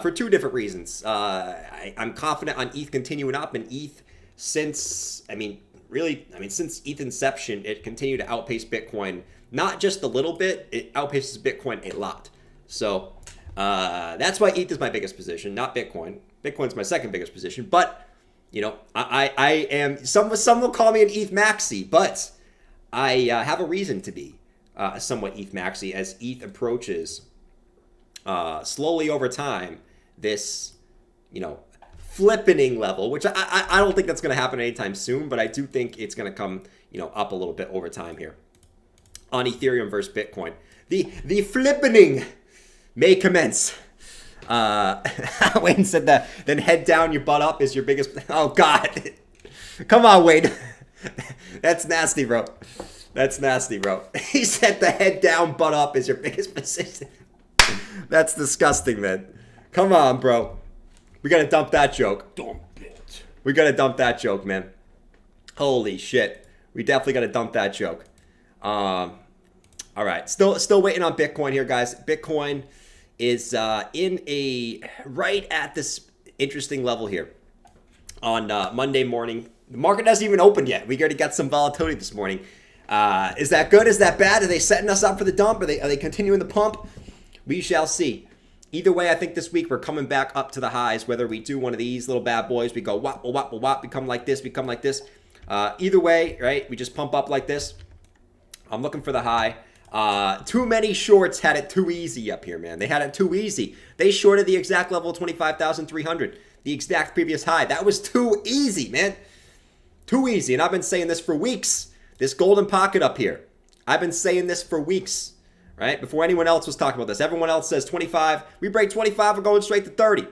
for two different reasons. I'm confident on ETH continuing up, and ETH since ETH inception, it continued to outpace Bitcoin. Not just a little bit, it outpaces Bitcoin a lot. So that's why ETH is my biggest position, not Bitcoin. Bitcoin's my second biggest position, but you know, I am, some will call me an ETH maxi, but I have a reason to be somewhat ETH maxi as ETH approaches slowly over time this, you know, flippening level, which I don't think that's going to happen anytime soon, but I do think it's going to come, you know, up a little bit over time here on Ethereum versus Bitcoin. The flippening may commence. Wayne said that, then head down, your butt up is your biggest. Oh, God. Come on, Wayne. That's nasty, bro. That's nasty, bro. He said the head down, butt up is your biggest position. That's disgusting, man. Come on, bro. We got to dump that joke. Dump it. We got to dump that joke, man. Holy shit. We definitely got to dump that joke. All right. Still waiting on Bitcoin here, guys. Bitcoin is in a right at this interesting level here on Monday morning. The market hasn't even opened yet. We already got some volatility this morning. Is that good? Is that bad? Are they setting us up for the dump? Are they continuing the pump? We shall see. Either way, I think this week we're coming back up to the highs. Whether we do one of these little bad boys, we go wop, wop, wop, become like this, become like this. Either way, right? We just pump up like this. I'm looking for the high. Too many shorts had it too easy up here, man. They had it too easy. They shorted the exact level of 25,300, the exact previous high. That was too easy, man. Too easy. And I've been saying this for weeks. This golden pocket up here. I've been saying this for weeks, right? Before anyone else was talking about this. Everyone else says 25. We break 25, we're going straight to 30.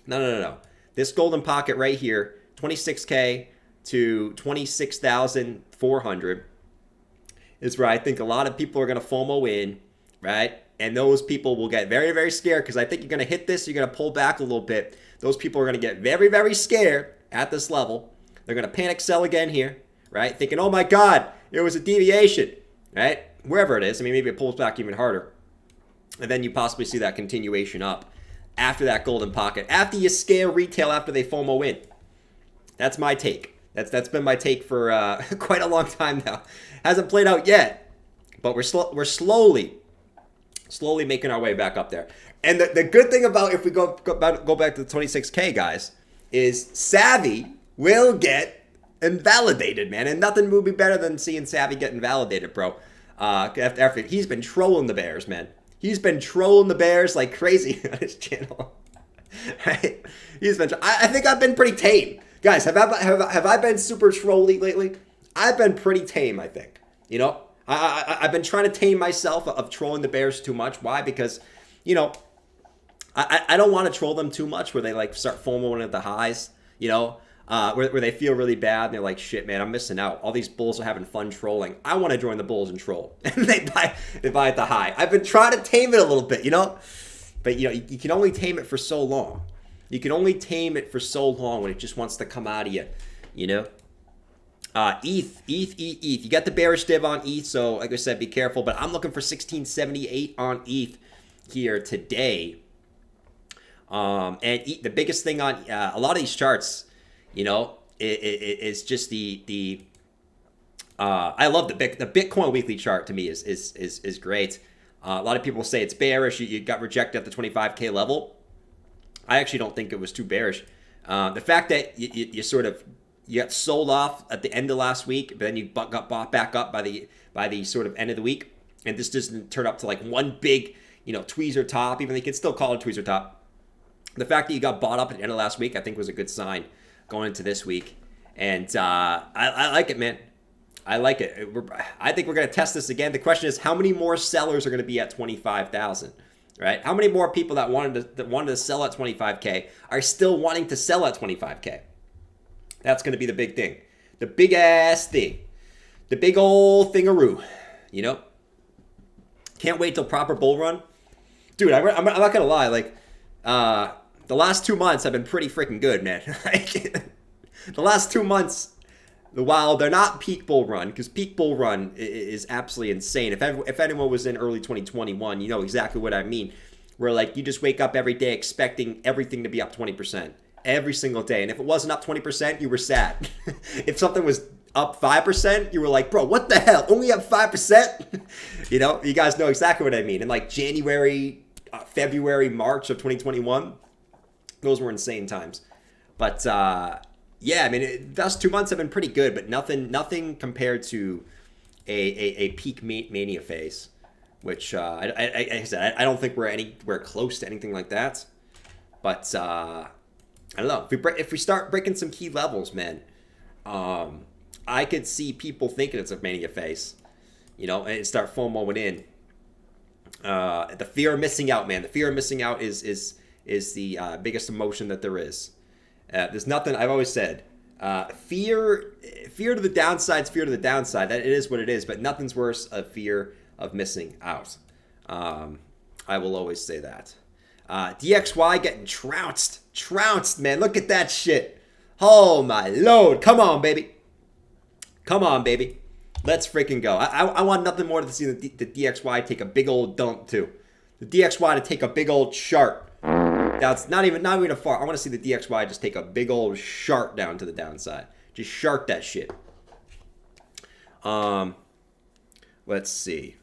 No. This golden pocket right here, 26K to 26,400 is where I think a lot of people are going to FOMO in, right? And those people will get very, very scared because I think you're going to hit this, you're going to pull back a little bit. Those people are going to get very, very scared at this level. They're going to panic sell again here, right? Thinking, oh my God, it was a deviation, right? Wherever it is. I mean, maybe it pulls back even harder. And then you possibly see that continuation up after that golden pocket. After you scare retail after they FOMO in. That's my take. That's been my take for quite a long time now. Hasn't played out yet, but we're slowly making our way back up there. And the good thing about if we go back to the 26K, guys, is Savvy will get invalidated, man. And nothing would be better than seeing Savvy get invalidated, bro. After he's been trolling the Bears, man. He's been trolling the Bears like crazy on his channel. Right? I think I've been pretty tame. Guys, have I been super trolly lately? I've been pretty tame, I think. You know, I've been trying to tame myself of trolling the Bears too much. Why? Because, you know, I don't want to troll them too much where they like start FOMOing at the highs, you know, where they feel really bad and they're like, shit, man, I'm missing out. All these bulls are having fun trolling. I want to join the bulls and troll. And they buy at the high. I've been trying to tame it a little bit, you know, but you know, you can only tame it for so long. You can only tame it for so long when it just wants to come out of you, you know. ETH. You got the bearish div on ETH, so like I said, be careful. But I'm looking for 1678 on ETH here today. And the biggest thing on a lot of these charts, you know, is just the I love the Bitcoin weekly chart. To me is great. A lot of people say it's bearish. You got rejected at the 25K level. I actually don't think it was too bearish. The fact that you got sold off at the end of last week, but then you got bought back up by the sort of end of the week, and this doesn't turn up to like one big, you know, tweezer top, even though you can still call it tweezer top. The fact that you got bought up at the end of last week, I think was a good sign going into this week. And I like it, man. I like it. I think we're going to test this again. The question is, how many more sellers are going to be at 25,000? Right? How many more people that wanted to sell at 25K are still wanting to sell at 25K? That's going to be the big thing. The big ass thing. The big old thingaroo. You know? Can't wait till proper bull run. Dude, I'm not going to lie. Like, the last 2 months have been pretty freaking good, man. The last 2 months, while they're not peak bull run, because peak bull run is absolutely insane. If anyone was in early 2021, you know exactly what I mean. Where like you just wake up every day expecting everything to be up 20% every single day, and if it wasn't up 20%, you were sad. If something was up 5%, you were like, bro, what the hell? Only up 5%? You know, you guys know exactly what I mean. In like January, February, March of 2021, those were insane times. But yeah, I mean, those 2 months have been pretty good, but nothing compared to a peak mania phase, which I said I don't think we're anywhere close to anything like that. But I don't know, if we start breaking some key levels, man, I could see people thinking it's a mania phase, you know, and start FOMOing in. The fear of missing out, man. The fear of missing out is the biggest emotion that there is. There's nothing, I've always said, fear to the downside is fear to the downside. That it is what it is, but nothing's worse of fear of missing out. I will always say that. DXY getting trounced, man. Look at that shit. Oh my lord. Come on, baby. Let's freaking go. I want nothing more to see the DXY take a big old dump too. The DXY to take a big old sharp. That's not even a far. I want to see the DXY just take a big old sharp down to the downside. Just sharp that shit. Let's see.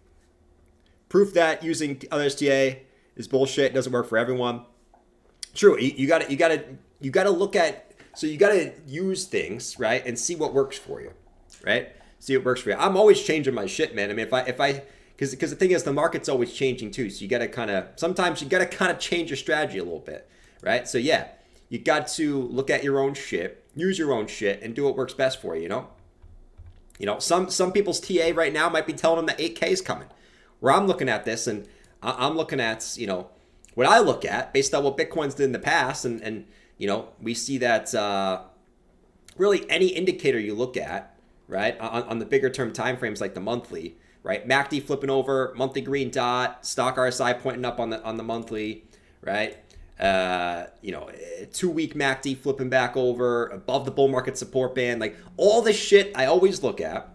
Proof that using other STA is bullshit. It doesn't work for everyone. True. You gotta look at. So you gotta use things, right, and see what works for you, right? See what works for you. I'm always changing my shit, man. I mean, if I because the thing is, the market's always changing too. So you got to sometimes you got to kind of change your strategy a little bit, right? So yeah, you got to look at your own shit, use your own shit, and do what works best for you, you know? You know, some people's TA right now might be telling them that 8K is coming. Where I'm looking at this, and I'm looking at, you know, what I look at based on what Bitcoin's did in the past, and you know, we see that really any indicator you look at, right, on the bigger term time frames like the monthly, right, MACD flipping over, monthly green dot, stock RSI pointing up on the monthly, right, you know, 2-week MACD flipping back over, above the bull market support band, like all this shit I always look at.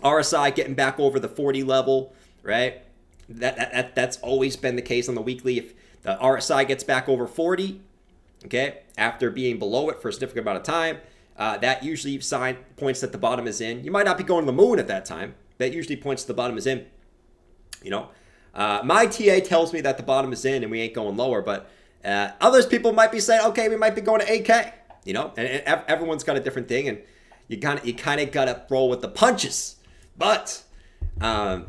RSI getting back over the 40 level, right? That's always been the case on the weekly. If the RSI gets back over 40, okay, after being below it for a significant amount of time, that usually points that the bottom is in. You might not be going to the moon at that time. That usually points to the bottom is in. You know, my TA tells me that the bottom is in and we ain't going lower, but others people might be saying, okay, we might be going to 8K. You know, and everyone's got a different thing, and you kind of gotta roll with the punches. But I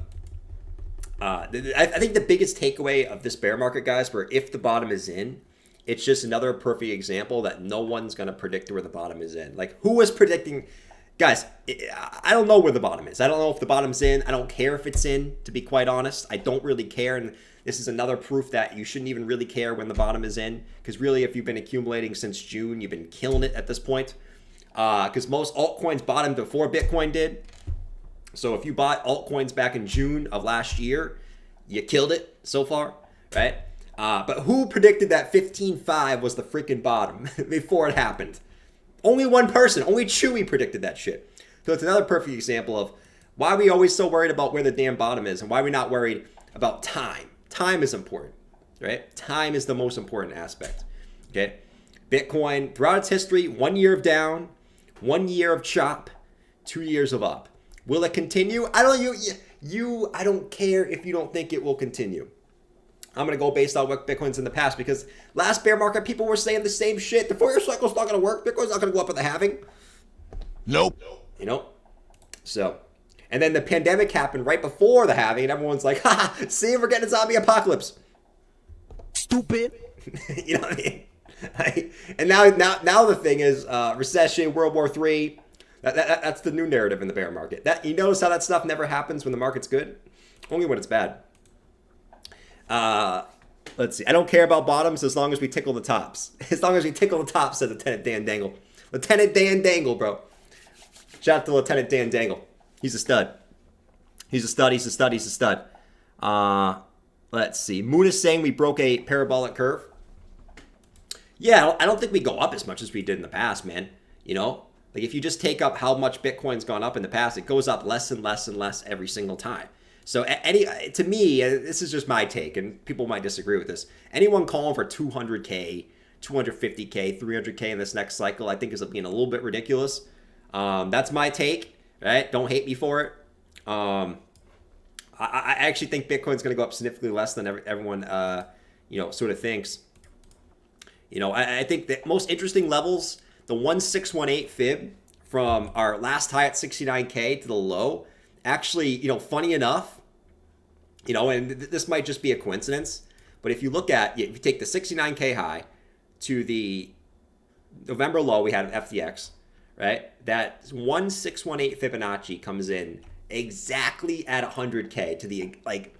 think the biggest takeaway of this bear market, guys, where if the bottom is in, it's just another perfect example that no one's going to predict where the bottom is in. Like, who was predicting? Guys, I don't know where the bottom is. I don't know if the bottom's in. I don't care if it's in, to be quite honest. I don't really care. And this is another proof that you shouldn't even really care when the bottom is in. Because really, if you've been accumulating since June, you've been killing it at this point. Because most altcoins bottomed before Bitcoin did. So if you bought altcoins back in June of last year, you killed it so far, right? But who predicted that 15.5 was the freaking bottom before it happened? Only one person. Only Chewy predicted that shit. So it's another perfect example of why we always so worried about where the damn bottom is and why we're not worried about time. Time is important, right? Time is the most important aspect, okay? Bitcoin, throughout its history, 1 year of down, 1 year of chop, 2 years of up. Will it continue? I don't care if you don't think it will continue. I'm going to go based on what Bitcoin's in the past, because last bear market, people were saying the same shit. The 4-year cycle's not going to work. Bitcoin's not going to go up with the halving. Nope. You know? So, and then the pandemic happened right before the halving, and everyone's like, ha, see, we're getting a zombie apocalypse. Stupid. You know what I mean? And now the thing is, recession, World War III, that's the new narrative in the bear market. That, you notice how that stuff never happens when the market's good? Only when it's bad. Let's see. I don't care about bottoms as long as we tickle the tops. As long as we tickle the tops, said Lieutenant Dan Dangle. Lieutenant Dan Dangle, bro. Shout out to Lieutenant Dan Dangle. He's a stud. He's a stud. He's a stud. He's a stud. Let's see. Moon is saying we broke a parabolic curve. Yeah, I don't think we go up as much as we did in the past, man. You know? Like, if you just take up how much Bitcoin's gone up in the past, it goes up less and less and less every single time. So to me, this is just my take, and people might disagree with this. Anyone calling for 200K, 250K, 300K in this next cycle, I think is being a little bit ridiculous. That's my take, right? Don't hate me for it. I actually think Bitcoin's going to go up significantly less than everyone, sort of thinks. You know, I think the most interesting levels, the 1618 fib from our last high at 69K to the low, actually, you know, funny enough, you know, and this might just be a coincidence, but if you look at, if you take the 69K high to the November low we had at FTX, right? That 1618 Fibonacci comes in exactly at 100K to the, like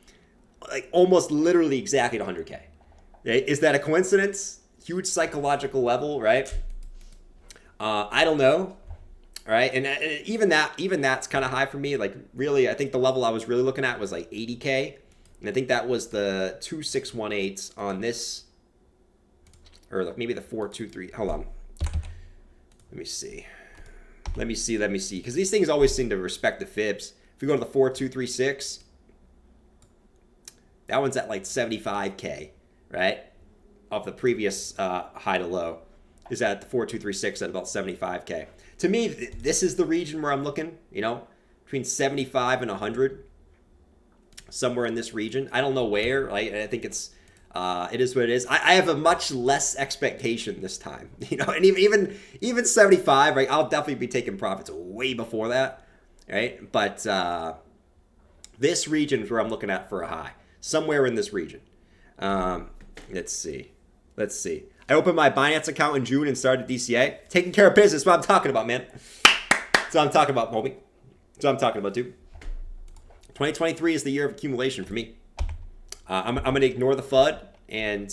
almost literally exactly at 100K. Right? Is that a coincidence? Huge psychological level, right? I don't know. All right, and even that's kind of high for me. Like, really, I think the level I was really looking at was like 80K, and I think that was the 2618 on this, or maybe the 423. Hold on, let me see, because these things always seem to respect the fibs. If we go to the 4236, that one's at like 75K, right? Of the previous high to low is at the 4236 at about 75K. To me, this is the region where I'm looking, you know, between 75 and 100, somewhere in this region. I don't know where. I think it is what it is. I have a much less expectation this time, you know, and even 75, right? I'll definitely be taking profits way before that, right? But this region is where I'm looking at for a high, somewhere in this region. Let's see. I opened my Binance account in June and started DCA. Taking care of business. That's what I'm talking about, man. That's what I'm talking about, homie. That's what I'm talking about, dude. 2023 is the year of accumulation for me. I'm going to ignore the FUD and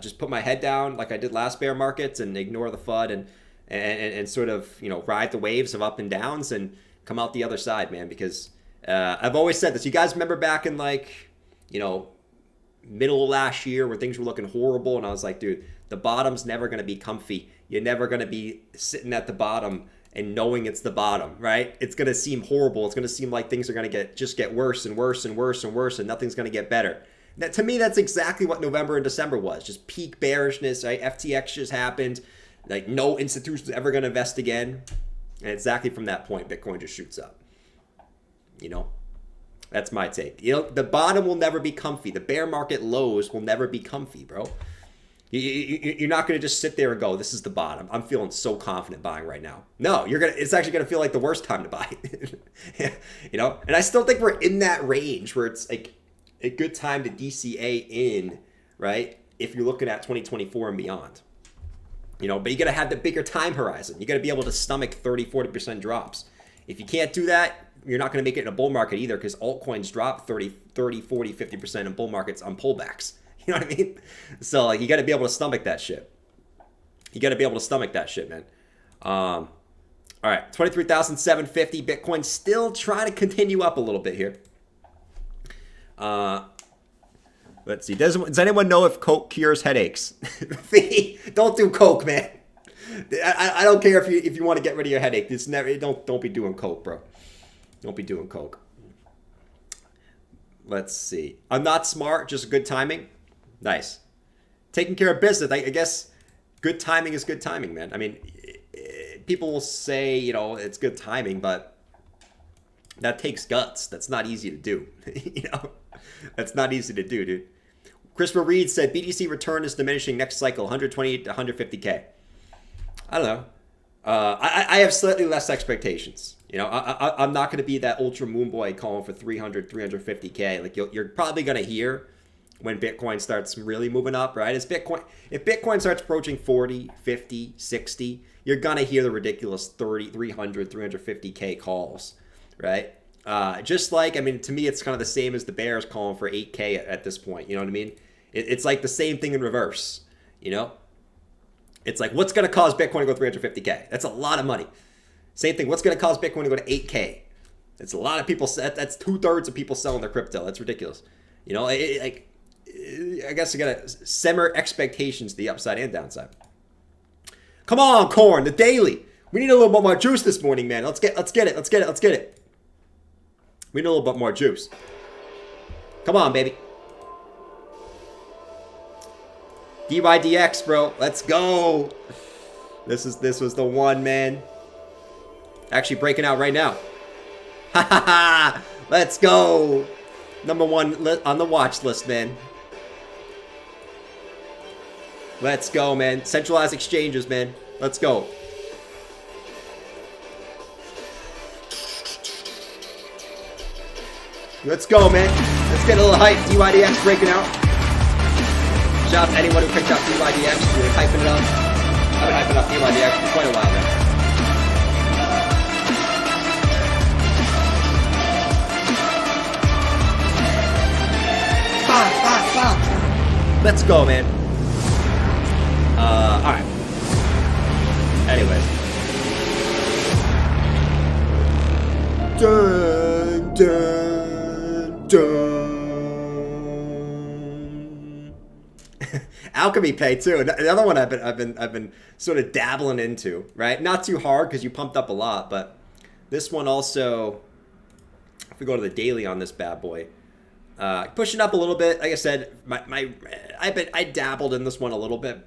just put my head down like I did last bear markets and ignore the FUD and sort of, you know, ride the waves of up and downs and come out the other side, man, because I've always said this. You guys remember back in, like, you know, middle of last year where things were looking horrible, and I was like, dude, the bottom's never going to be comfy. You're never going to be sitting at the bottom and knowing it's the bottom, right? It's going to seem horrible. It's going to seem like things are going to get worse and worse and worse and worse, and nothing's going to get better. That, to me, that's exactly what November and December was. Just peak bearishness, right? FTX just happened. Like, no institution's ever going to invest again. And exactly from that point, Bitcoin just shoots up. You know? That's my take. You know, the bottom will never be comfy. The bear market lows will never be comfy, bro. You're not going to just sit there and go, this is the bottom. I'm feeling so confident buying right now. No, it's actually going to feel like the worst time to buy. You know? And I still think we're in that range where it's like a good time to DCA in, right? If you're looking at 2024 and beyond. You know, but you got to have the bigger time horizon. You got to be able to stomach 30, 40% drops. If you can't do that, you're not going to make it in a bull market either, because altcoins drop 30, 40, 50% in bull markets on pullbacks. You know what I mean? So, like, you got to be able to stomach that shit. You got to be able to stomach that shit, man. All right, 23,750. Bitcoin still trying to continue up a little bit here. Let's see. Does anyone know if Coke cures headaches? Don't do Coke, man. I don't care if you want to get rid of your headache. It's never. Don't be doing Coke, bro. Don't be doing Coke. Let's see. I'm not smart, just good timing. Nice. Taking care of business. I guess good timing is good timing, man. I mean, people will say, you know, it's good timing, but that takes guts. That's not easy to do. You know, that's not easy to do, dude. Christopher Reed said BTC return is diminishing next cycle, 128 to 150K. I don't know. I have slightly less expectations. You know, I'm not going to be that ultra moon boy calling for 300, 350K. Like, you're probably going to hear when Bitcoin starts really moving up, right? If Bitcoin starts approaching 40, 50, 60, you're going to hear the ridiculous 30, 300, 350K calls, right? Just like, I mean, to me, it's kind of the same as the bears calling for 8K at this point. You know what I mean? It's like the same thing in reverse, you know? It's like, what's going to cause Bitcoin to go 350K? That's a lot of money. Same thing. What's going to cause Bitcoin to go to 8K? That's a lot of people. That's 2/3 of people selling their crypto. That's ridiculous. You know, I guess you got to simmer expectations to the upside and downside. Come on, Corn, the daily. We need a little bit more juice this morning, man. Let's get it. We need a little bit more juice. Come on, baby. Dydx, bro. Let's go. This was the one, man. Actually breaking out right now. Ha ha ha. Let's go. Number one on the watch list, man. Let's go, man. Centralized exchanges, man. Let's go. Let's go, man. Let's get a little hype. Dydx breaking out. Shout out to anyone who picked up Dydx. We're hyping it up. I've been hyping up Dydx for quite a while now. Let's go, man. All right. Anyways. Dun, dun, dun. Alchemy Pay too. Another one I've been sort of dabbling into, right? Not too hard because you pumped up a lot, but this one also. If we go to the daily on this bad boy. Pushing up a little bit. Like I said, I dabbled in this one a little bit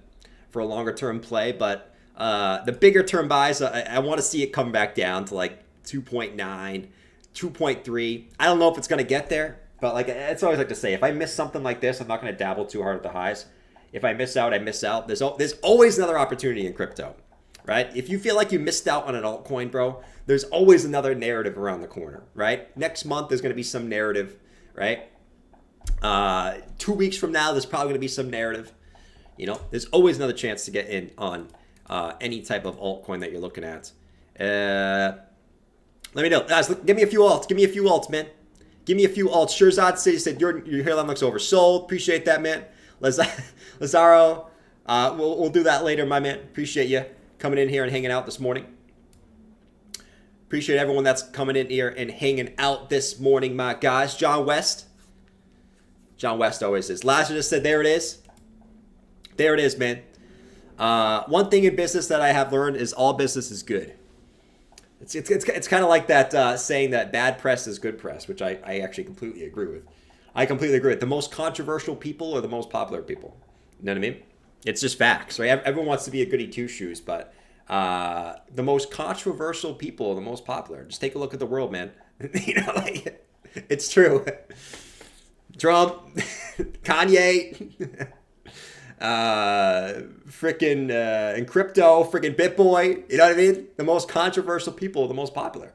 for a longer term play, but the bigger term buys, I want to see it come back down to like 2.9, 2.3. I don't know if it's going to get there, but like it's always like to say, if I miss something like this, I'm not going to dabble too hard at the highs. If I miss out, I miss out. There's always another opportunity in crypto, right? If you feel like you missed out on an altcoin, bro, there's always another narrative around the corner, right? Next month, there's going to be some narrative, right? 2 weeks from now, there's probably going to be some narrative. You know, there's always another chance to get in on any type of altcoin that you're looking at. Let me know. Guys, give me a few alts. Give me a few alts, man. Give me a few alts. Shirzad City said your hairline looks oversold. Appreciate that, man. Lazaro, we'll do that later, my man. Appreciate you coming in here and hanging out this morning. Appreciate everyone that's coming in here and hanging out this morning, my guys. John West. John West always is. Lazarus said, there it is. There it is, man. One thing in business that I have learned is all business is good. It's kind of like that saying that bad press is good press, which I actually completely agree with. I completely agree with. The most controversial people are the most popular people. You know what I mean? It's just facts, right? Everyone wants to be a goody two-shoes, but the most controversial people are the most popular. Just take a look at the world, man. You know, like, it's true. Trump, Kanye, freaking in crypto, freaking BitBoy. You know what I mean? The most controversial people are the most popular.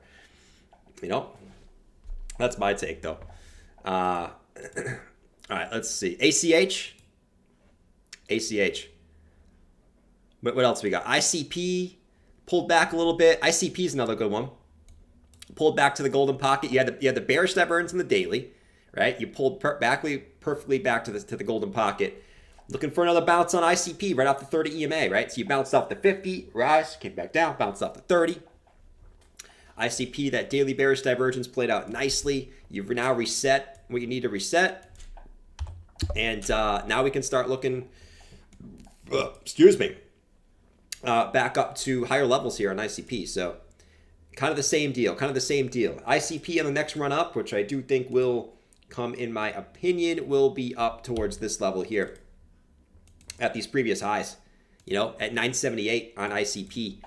You know? That's my take, though. All right, let's see. ACH. What else we got? ICP pulled back a little bit. ICP is another good one. Pulled back to the golden pocket. You had the bearish divergence in the daily, right? You pulled perfectly back to the golden pocket. Looking for another bounce on ICP right off the 30 EMA, right? So you bounced off the 50, rise, came back down, bounced off the 30. ICP, that daily bearish divergence played out nicely. You've now reset what you need to reset. And now we can start looking, back up to higher levels here on ICP. So kind of the same deal, ICP on the next run up, which I do think will come, in my opinion, will be up towards this level here at these previous highs, you know, at 978 on ICP.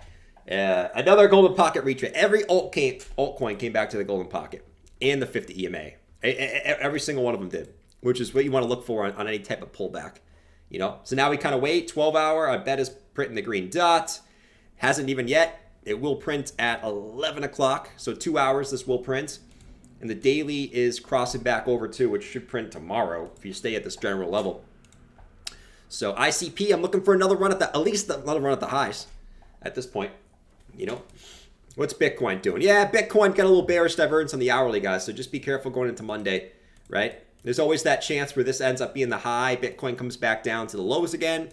Another golden pocket retracement. Every altcoin came back to the golden pocket and the 50 EMA. Every single one of them did, which is what you want to look for on any type of pullback, you know. So now we kind of wait. 12 hour, I bet is printing the green dot. Hasn't even yet. It will print at 11 o'clock. So 2 hours this will print. And the daily is crossing back over too, which should print tomorrow if you stay at this general level. So ICP, I'm looking for another run at least another run at the highs at this point. You know, what's Bitcoin doing? Yeah, Bitcoin got a little bearish divergence on the hourly, guys. So just be careful going into Monday, right? There's always that chance where this ends up being the high. Bitcoin comes back down to the lows again,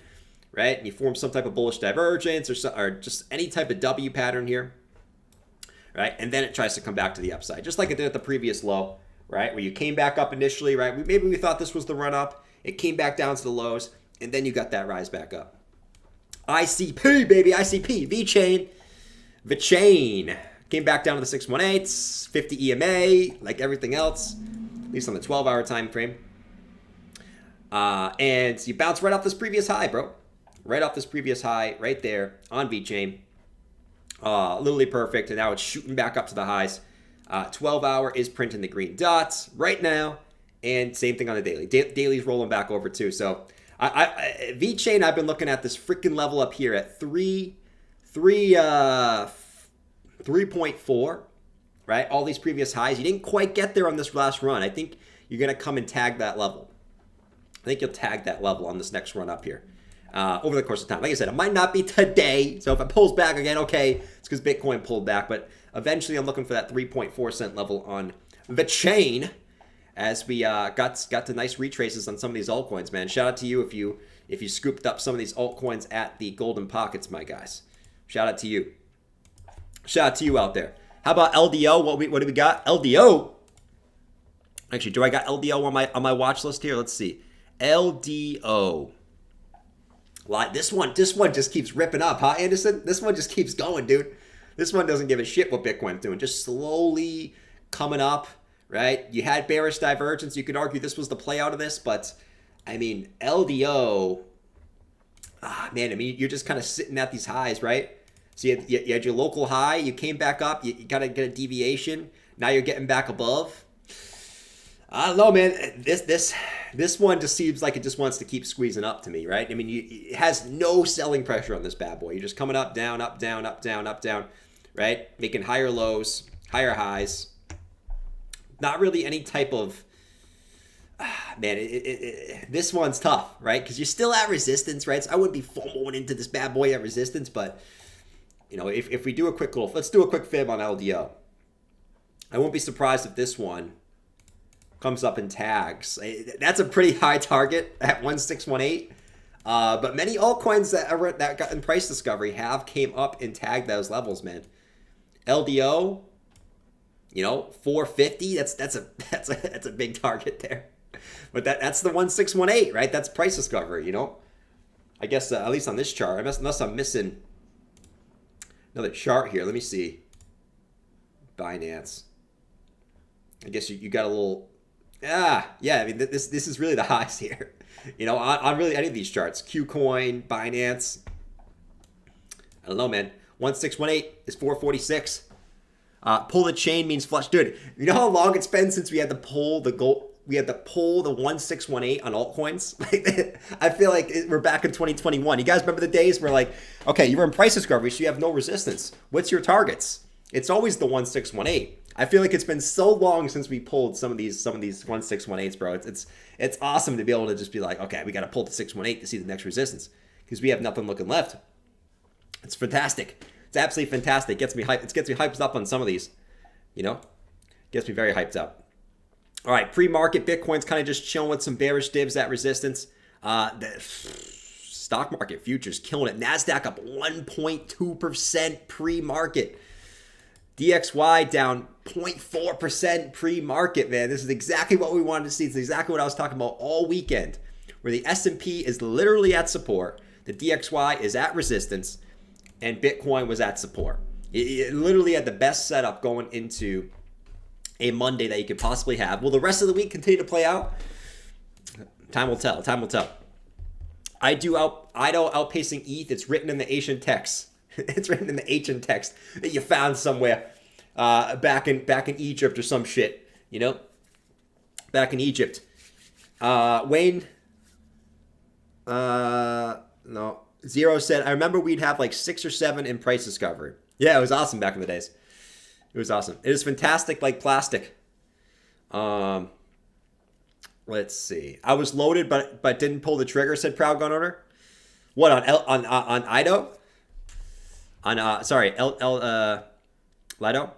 right? And you form some type of bullish divergence or just any type of W pattern here, right? And then it tries to come back to the upside, just like it did at the previous low, right? Where you came back up initially, right? Maybe we thought this was the run up. It came back down to the lows, and then you got that rise back up. ICP, baby, ICP, VeChain. VeChain came back down to the 618s, 50 EMA, like everything else, at least on the 12-hour time frame. And you bounce right off this previous high, bro. Right off this previous high, right there on VeChain. Literally perfect, and now it's shooting back up to the highs. 12-hour is printing the green dots right now, and same thing on the daily. Daily's rolling back over too. So VeChain, I've been looking at this freaking level up here at 3.4, right? All these previous highs. You didn't quite get there on this last run. I think you're going to come and tag that level. I think you'll tag that level on this next run up here over the course of time. Like I said, it might not be today. So if it pulls back again, okay, it's because Bitcoin pulled back. But eventually I'm looking for that 3.4 cent level on VeChain as we got to nice retraces on some of these altcoins, man. Shout out to you if you scooped up some of these altcoins at the golden pockets, my guys. Shout out to you. Shout out to you out there. How about LDO? What do we got? LDO. Actually, do I got LDO on my watch list here? Let's see. LDO. This one just keeps ripping up, huh, Anderson? This one just keeps going, dude. This one doesn't give a shit what Bitcoin's doing. Just slowly coming up, right? You had bearish divergence. You could argue this was the play out of this, but I mean, LDO. Man, I mean, you're just kind of sitting at these highs, right? So you had your local high, you came back up, you got to get a deviation. Now you're getting back above. I don't know, man. This one just seems like it just wants to keep squeezing up to me, right? I mean, it has no selling pressure on this bad boy. You're just coming up, down, up, down, up, down, up, down, right? Making higher lows, higher highs. Not really any type of... Man, this one's tough, right? Because you're still at resistance, right? So I wouldn't be FOMOing into this bad boy at resistance, but... You know, if we do let's do a quick fib on LDO. I won't be surprised if this one comes up in tags. That's a pretty high target at 1618. But many altcoins that got in price discovery have came up and tagged those levels, man. LDO, 450. That's a big target there. But that's the 1618, right? That's price discovery, I guess at least on this chart, unless I'm missing another chart here. Let me see. Binance. I guess you got a little. Yeah. I mean, this is really the highs here. On really any of these charts. Qcoin, Binance. I don't know, man. 1618 is 446. Pull the chain means flush. Dude, you know how long it's been since we had to pull the gold? We had to pull the 1618 on altcoins. I feel like we're back in 2021. You guys remember the days where okay, you were in price discovery, so you have no resistance. What's your targets? It's always the 1618. I feel like it's been so long since we pulled some of these 1618s, bro. It's awesome to be able to just be like, okay, we got to pull the 618 to see the next resistance because we have nothing looking left. It's fantastic. It's absolutely fantastic. It gets me hyped. It gets me hyped up on some of these. Gets me very hyped up. All right, pre-market Bitcoin's kind of just chilling with some bearish divs at resistance. The stock market futures killing it. Nasdaq up 1.2% pre-market. DXY down 0.4% pre-market, man. This is exactly what we wanted to see. It's exactly what I was talking about all weekend, where the S&P is literally at support, the DXY is at resistance, and Bitcoin was at support. It literally had the best setup going into a Monday that you could possibly have. Will the rest of the week continue to play out? Time will tell. Time will tell. IDO outpacing ETH. It's written in the ancient text. It's written in the ancient text that you found somewhere back in Egypt or some shit. Back in Egypt. Wayne. No. Zero said, I remember we'd have 6 or 7 in price discovery. Yeah, it was awesome back in the days. It was awesome. It is fantastic like plastic. Let's see. I was loaded but didn't pull the trigger, said Proud Gun Owner. What, on IDO? Lido?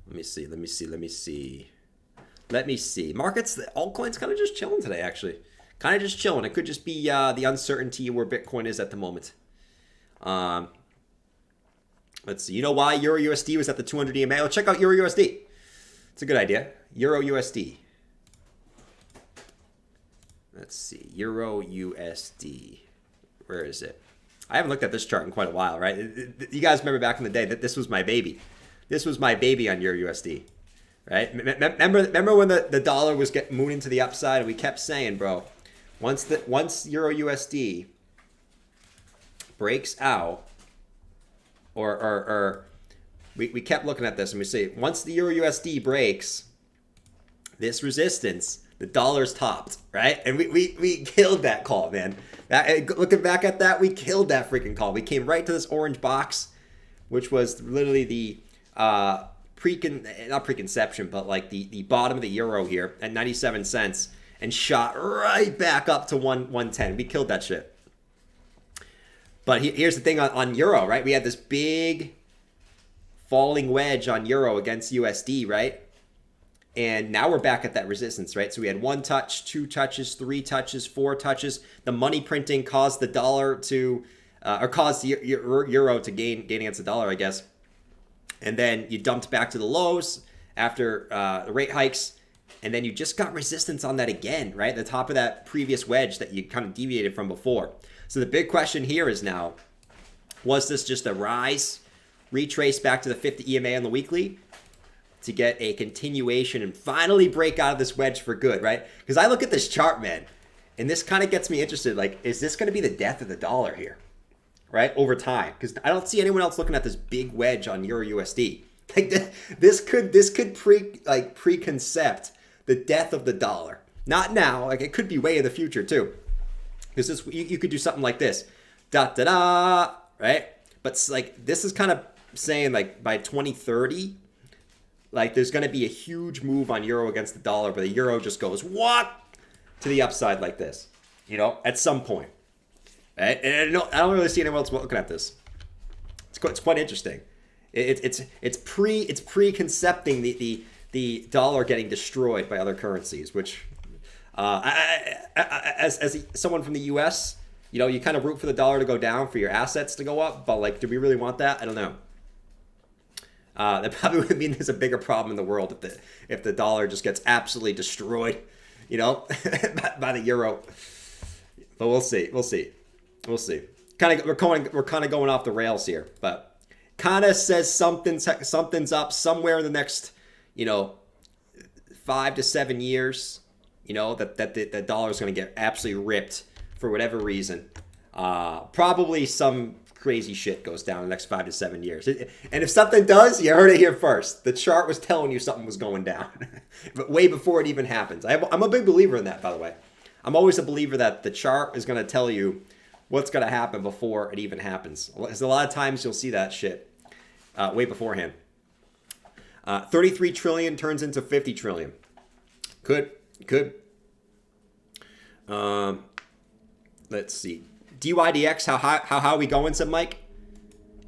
Let me see. Markets, the altcoins kind of just chilling today, actually. Kind of just chilling. It could just be the uncertainty where Bitcoin is at the moment. Let's see. You know why Euro USD was at the 200 EMA? Well, check out Euro USD. It's a good idea. Euro USD. Let's see. Euro USD. Where is it? I haven't looked at this chart in quite a while, right? You guys remember back in the day that this was my baby. This was my baby on Euro USD, right? Remember when the dollar was moving to the upside and we kept saying, bro, once Euro USD breaks out, or we kept looking at this and we say, once the Euro USD breaks this resistance, the dollar's topped, right? And we killed that call, man. Looking back at that, we killed that freaking call. We came right to this orange box, which was literally the not preconception, but the bottom of the euro here at 97 cents and shot right back up to 110. We killed that shit. But here's the thing on euro, right? We had this big falling wedge on euro against USD, right? And now we're back at that resistance, right? So we had 1 touch, 2 touches, 3 touches, 4 touches. The money printing caused the dollar to, or caused the euro to gain against the dollar, I guess. And then you dumped back to the lows after the rate hikes. And then you just got resistance on that again, right? The top of that previous wedge that you kind of deviated from before. So the big question here is now, was this just a rise, retrace back to the 50 EMA on the weekly to get a continuation and finally break out of this wedge for good, right? Because I look at this chart, man, and this kind of gets me interested. Is this going to be the death of the dollar here, right, over time? Because I don't see anyone else looking at this big wedge on Euro USD. This could preconcept the death of the dollar. Not now. It could be way in the future too. Because you could do something like this, right? But this is kind of saying by 2030. There's going to be a huge move on euro against the dollar, but the euro just goes, what? To the upside like this, at some point. Right? And I don't really see anyone else looking at this. It's quite interesting. It's preconcepting the dollar getting destroyed by other currencies, which as someone from the U.S., you know, you kind of root for the dollar to go down for your assets to go up, but like, do we really want that? I don't know. That probably would mean there's a bigger problem in the world if the dollar just gets absolutely destroyed, you know, by the euro. But we'll see. We're kind of going off the rails here, but kind of says something's up somewhere in the next, you know, 5 to 7 years. You know, that the dollar is going to get absolutely ripped for whatever reason. Probably some crazy shit goes down in the next 5 to 7 years. And if something does, you heard it here first. The chart was telling you something was going down. But way before it even happens. I'm a big believer in that, by the way. I'm always a believer that the chart is going to tell you what's going to happen before it even happens. Because a lot of times you'll see that shit way beforehand. 33 trillion turns into 50 trillion. Could. Let's see. Dydx, how are we going, said Mike?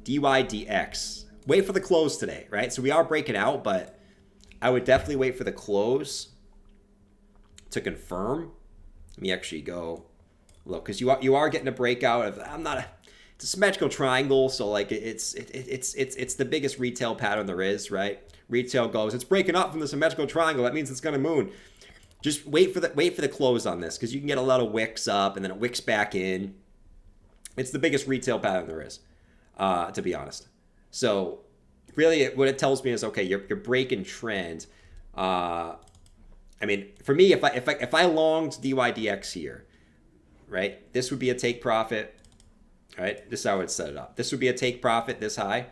Dydx. Wait for the close today, right? So we are breaking out, but I would definitely wait for the close to confirm. Let me actually go look, because you are getting a breakout of. It's a symmetrical triangle, so like it's the biggest retail pattern there is, right? Retail goes, it's breaking up from the symmetrical triangle. That means it's gonna moon. Just wait for the close on this, because you can get a lot of wicks up and then it wicks back in. It's the biggest retail pattern there is, to be honest. So really what it tells me is, okay, you're breaking trend. I mean, for me, if I longed DYDX here, right, this would be a take profit, right? This is how I would set it up. This would be a take profit this high.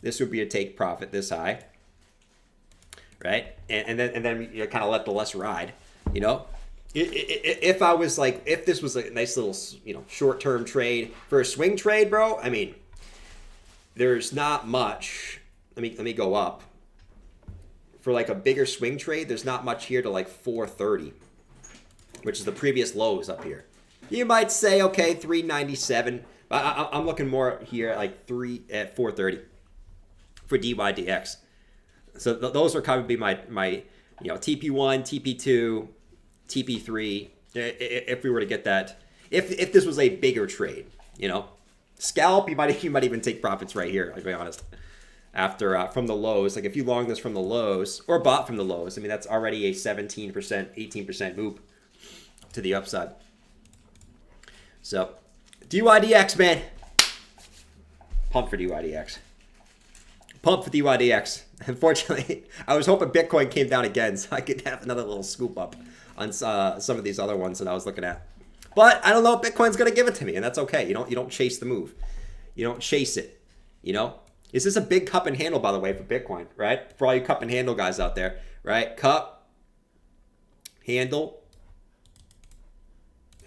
This would be a take profit this high, right? And then you kind of let the less ride, you know? If I was like, if this was a nice little, you know, short-term trade for a swing trade, bro, I mean, there's not much. Let me go up. For like a bigger swing trade, there's not much here to like 430, which is the previous lows up here. You might say, okay, 397. I'm looking more here at like 430 for DYDX. So those are kind of be my you know, TP1, TP2, TP3, if we were to get that, if this was a bigger trade, you know, scalp, you might even take profits right here, I'll be honest, after from the lows. Like if you long this from the lows or bought from the lows, I mean, that's already a 17%, 18% move to the upside. So DYDX, man, pump for DYDX. Pump for DYDX. Unfortunately, I was hoping Bitcoin came down again so I could have another little scoop up on some of these other ones that I was looking at. But I don't know if Bitcoin's going to give it to me, and that's okay. You don't chase the move. You don't chase it, you know? Is this a big cup and handle, by the way, for Bitcoin, right? For all you cup and handle guys out there, right? Cup, handle.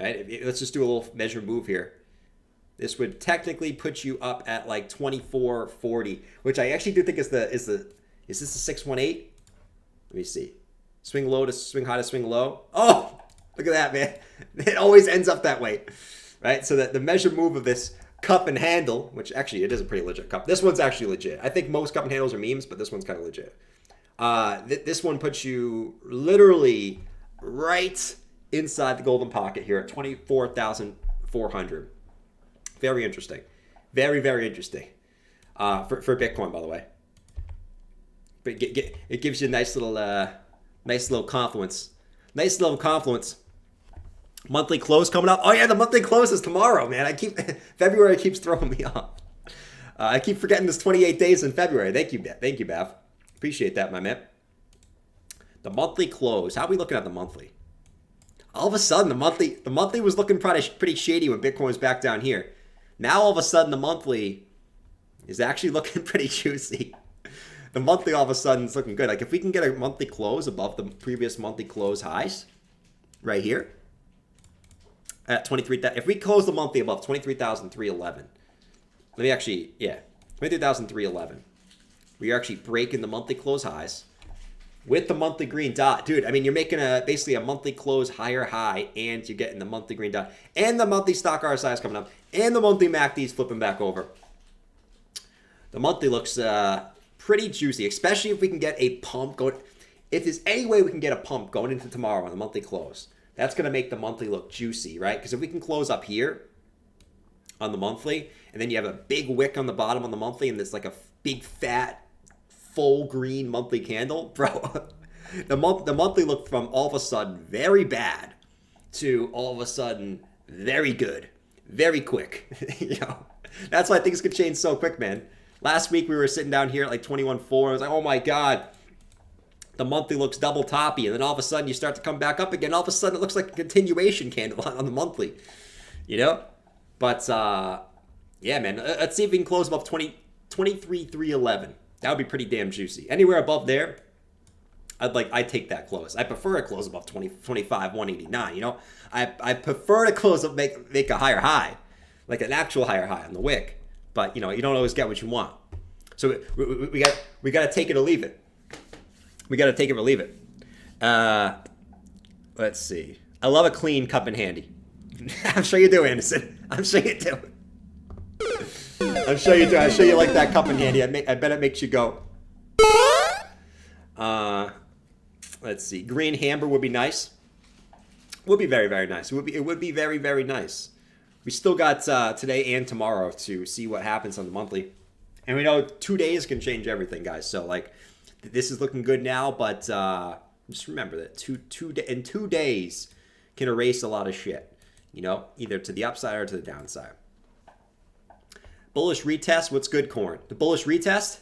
Right? Let's just do a little measure move here. This would technically put you up at like 24.40, which I actually do think is this a 618? Let me see. Swing low to swing high to swing low. Oh, look at that, man. It always ends up that way, right? So that the measure move of this cup and handle, which actually it is a pretty legit cup. This one's actually legit. I think most cup and handles are memes, but this one's kind of legit. This one puts you literally right inside the golden pocket here at 24,400. Very interesting. Very, very interesting. For Bitcoin, by the way. But it gives you a nice little confluence. Nice little confluence. Monthly close coming up. Oh yeah, the monthly close is tomorrow, man. February keeps throwing me off. I keep forgetting there's 28 days in February. Thank you, Bav. Appreciate that, my man. The monthly close. How are we looking at the monthly? All of a sudden, the monthly was looking pretty shady when Bitcoin was back down here. Now all of a sudden the monthly is actually looking pretty juicy. The monthly all of a sudden is looking good. Like if we can get a monthly close above the previous monthly close highs, right here at 23,000. If we close the monthly above 23,311, let me actually, yeah, 23,311. We are actually breaking the monthly close highs with the monthly green dot. Dude, I mean, you're making basically a monthly close higher high, and you're getting the monthly green dot, and the monthly stock RSI is coming up, and the monthly MACD is flipping back over. The monthly looks pretty juicy, especially if we can get a pump going. If there's any way we can get a pump going into tomorrow on the monthly close, that's going to make the monthly look juicy, right? Because if we can close up here on the monthly, and then you have a big wick on the bottom on the monthly, and there's like a big fat full green monthly candle, bro. The monthly looked from all of a sudden very bad to all of a sudden very good, very quick. You know, that's why things could change so quick, man. Last week we were sitting down here at like 21.4. I was like, oh my god, the monthly looks double toppy, and then all of a sudden you start to come back up again. All of a sudden it looks like a continuation candle on the monthly, you know. But yeah, man, let's see if we can close above 23,311. That would be pretty damn juicy. Anywhere above there, I'd take that close. I prefer to close above 25,189. You know, I prefer to close up, make a higher high, like an actual higher high on the wick. But you know, you don't always get what you want. So we got to take it or leave it. We got to take it or leave it. Let's see. I love a clean cup and handy. I'm sure you do, Anderson. I'm sure you do. I'm sure you do. I'm sure you like that cup and handy. I bet it makes you go. Let's see. Green hammer would be nice. Would be very, very nice. It would be very, very nice. We still got today and tomorrow to see what happens on the monthly. And we know 2 days can change everything, guys. So, like, this is looking good now, but just remember that in 2 days can erase a lot of shit. You know, either to the upside or to the downside. Bullish retest. What's good, Corn? The bullish retest?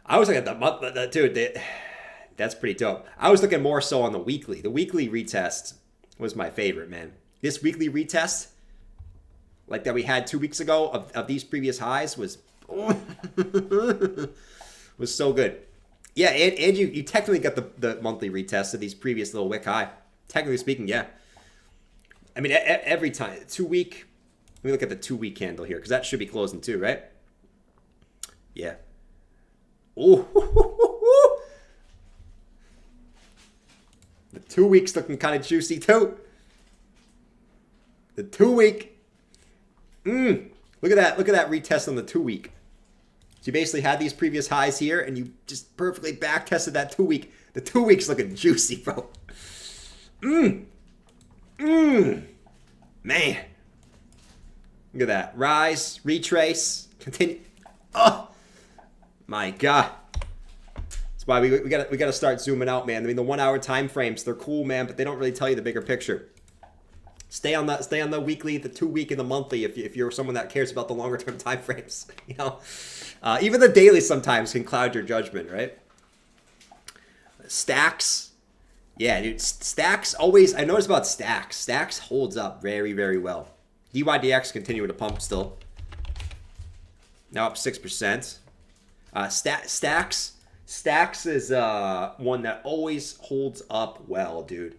I was looking at the month, dude. That's pretty dope. I was looking more so on the weekly. The weekly retest was my favorite, man. This weekly retest, like that we had 2 weeks ago of these previous highs, was was so good. Yeah, and you technically got the monthly retest of these previous little wick high. Technically speaking, yeah. I mean, every time 2 week. Let me look at the 2 week candle here because that should be closing too, right? Yeah. Oh, the 2 weeks looking kind of juicy too. The 2 week. Look at that. Look at that retest on the 2 week. So you basically had these previous highs here, and you just perfectly back tested that 2 week. The 2 weeks looking juicy, bro. Man. Look at that. Rise, retrace, continue. Oh, my God. That's why we gotta start zooming out, man. I mean, the 1 hour time frames, they're cool, man, but they don't really tell you the bigger picture. Stay on the weekly, the 2 week, and the monthly if you're someone that cares about the longer term time frames. You know, even the daily sometimes can cloud your judgment, right? Stacks. Yeah, dude, Stacks always, I noticed about Stacks. Stacks holds up very, very well. Dydx continuing to pump still. Now up 6%. Stacks is one that always holds up well, dude.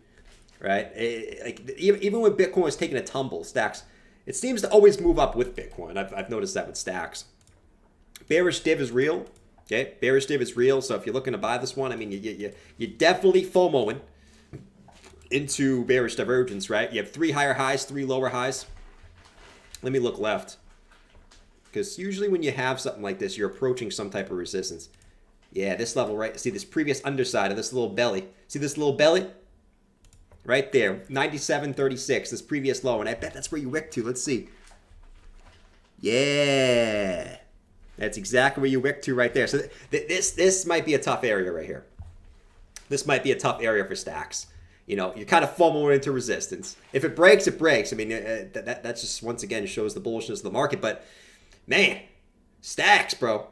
Right? Even when Bitcoin was taking a tumble, Stacks, it seems to always move up with Bitcoin. I've noticed that with Stacks. Bearish div is real. Okay, bearish div is real. So if you're looking to buy this one, I mean, you're definitely FOMOing into bearish divergence, right? You have 3 higher highs, 3 lower highs. Let me look left, because usually when you have something like this, you're approaching some type of resistance. Yeah, this level, right? See this previous underside of this little belly. See this little belly? Right there, 97.36, this previous low, and I bet that's where you wicked to. Let's see. Yeah, that's exactly where you wicked to right there. So this might be a tough area right here. This might be a tough area for Stacks. You know, you're kind of FOMOing into resistance. If it breaks, it breaks. I mean, that just once again shows the bullishness of the market. But man, Stacks, bro.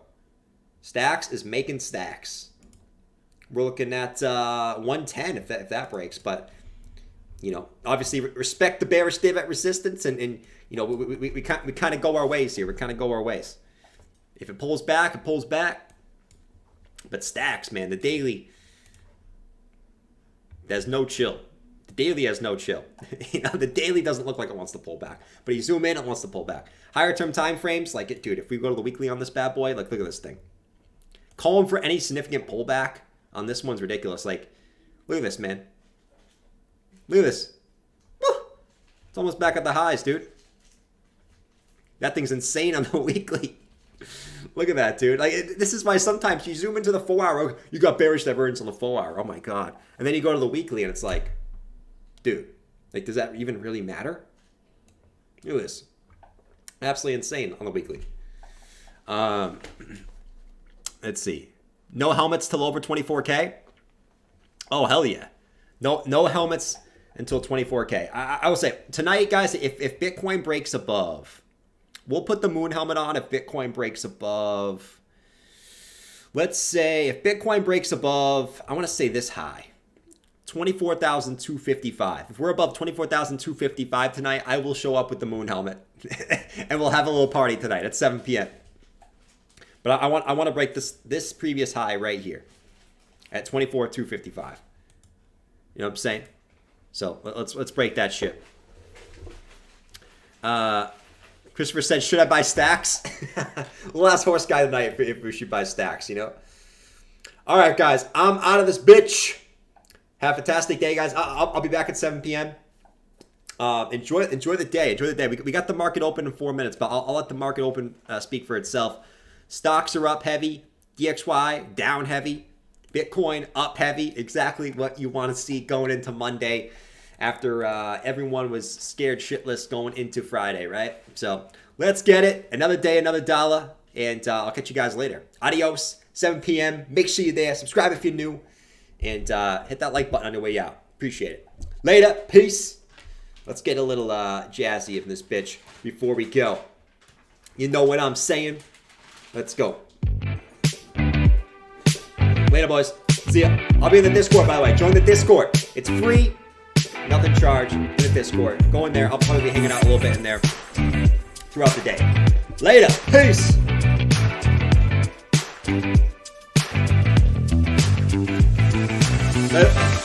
Stacks is making stacks. We're looking at 110 if that breaks, but. You know, obviously respect the bearish div at resistance, and you know we kind of go our ways here. We kind of go our ways. If it pulls back, it pulls back. But Stacks, man, the daily, there's no chill. The daily has no chill. You know, the daily doesn't look like it wants to pull back, but you zoom in, it wants to pull back. Higher term time frames, like it, dude. If we go to the weekly on this bad boy, like look at this thing. Calling for any significant pullback on this one's ridiculous. Like, look at this, man. Look at this. Woo! It's almost back at the highs, dude. That thing's insane on the weekly. Look at that, dude. Like, this is why sometimes you zoom into the 4 hour, you got bearish divergence on the 4 hour. Oh my God. And then you go to the weekly and it's like, dude, like, does that even really matter? Look at this. Absolutely insane on the weekly. Let's see. No helmets till over 24K? Oh, hell yeah. No helmets until 24K. I will say, tonight, guys, if Bitcoin breaks above, we'll put the moon helmet on if Bitcoin breaks above. Let's say if Bitcoin breaks above, I want to say this high. 24,255. If we're above 24,255 tonight, I will show up with the moon helmet. And we'll have a little party tonight at 7 p.m. But I want to break this previous high right here at 24,255. You know what I'm saying? So let's break that shit. Christopher said, should I buy stacks? We'll ask Horse Guy tonight if we should buy stacks, you know? All right, guys. I'm out of this bitch. Have a fantastic day, guys. I'll be back at 7 p.m. Enjoy the day. Enjoy the day. We got the market open in 4 minutes, but I'll let the market open speak for itself. Stocks are up heavy. DXY down heavy. Bitcoin up heavy. Exactly what you want to see going into Monday after everyone was scared shitless going into Friday, right? So let's get it. Another day, another dollar. And I'll catch you guys later. Adios. 7 p.m. Make sure you're there. Subscribe if you're new. And hit that like button on your way out. Appreciate it. Later. Peace. Let's get a little jazzy in this bitch before we go. You know what I'm saying? Let's go. Later, boys. See ya. I'll be in the Discord, by the way. Join the Discord. It's free. Nothing charged in the Discord. Go in there. I'll probably be hanging out a little bit in there throughout the day. Later. Peace. Later.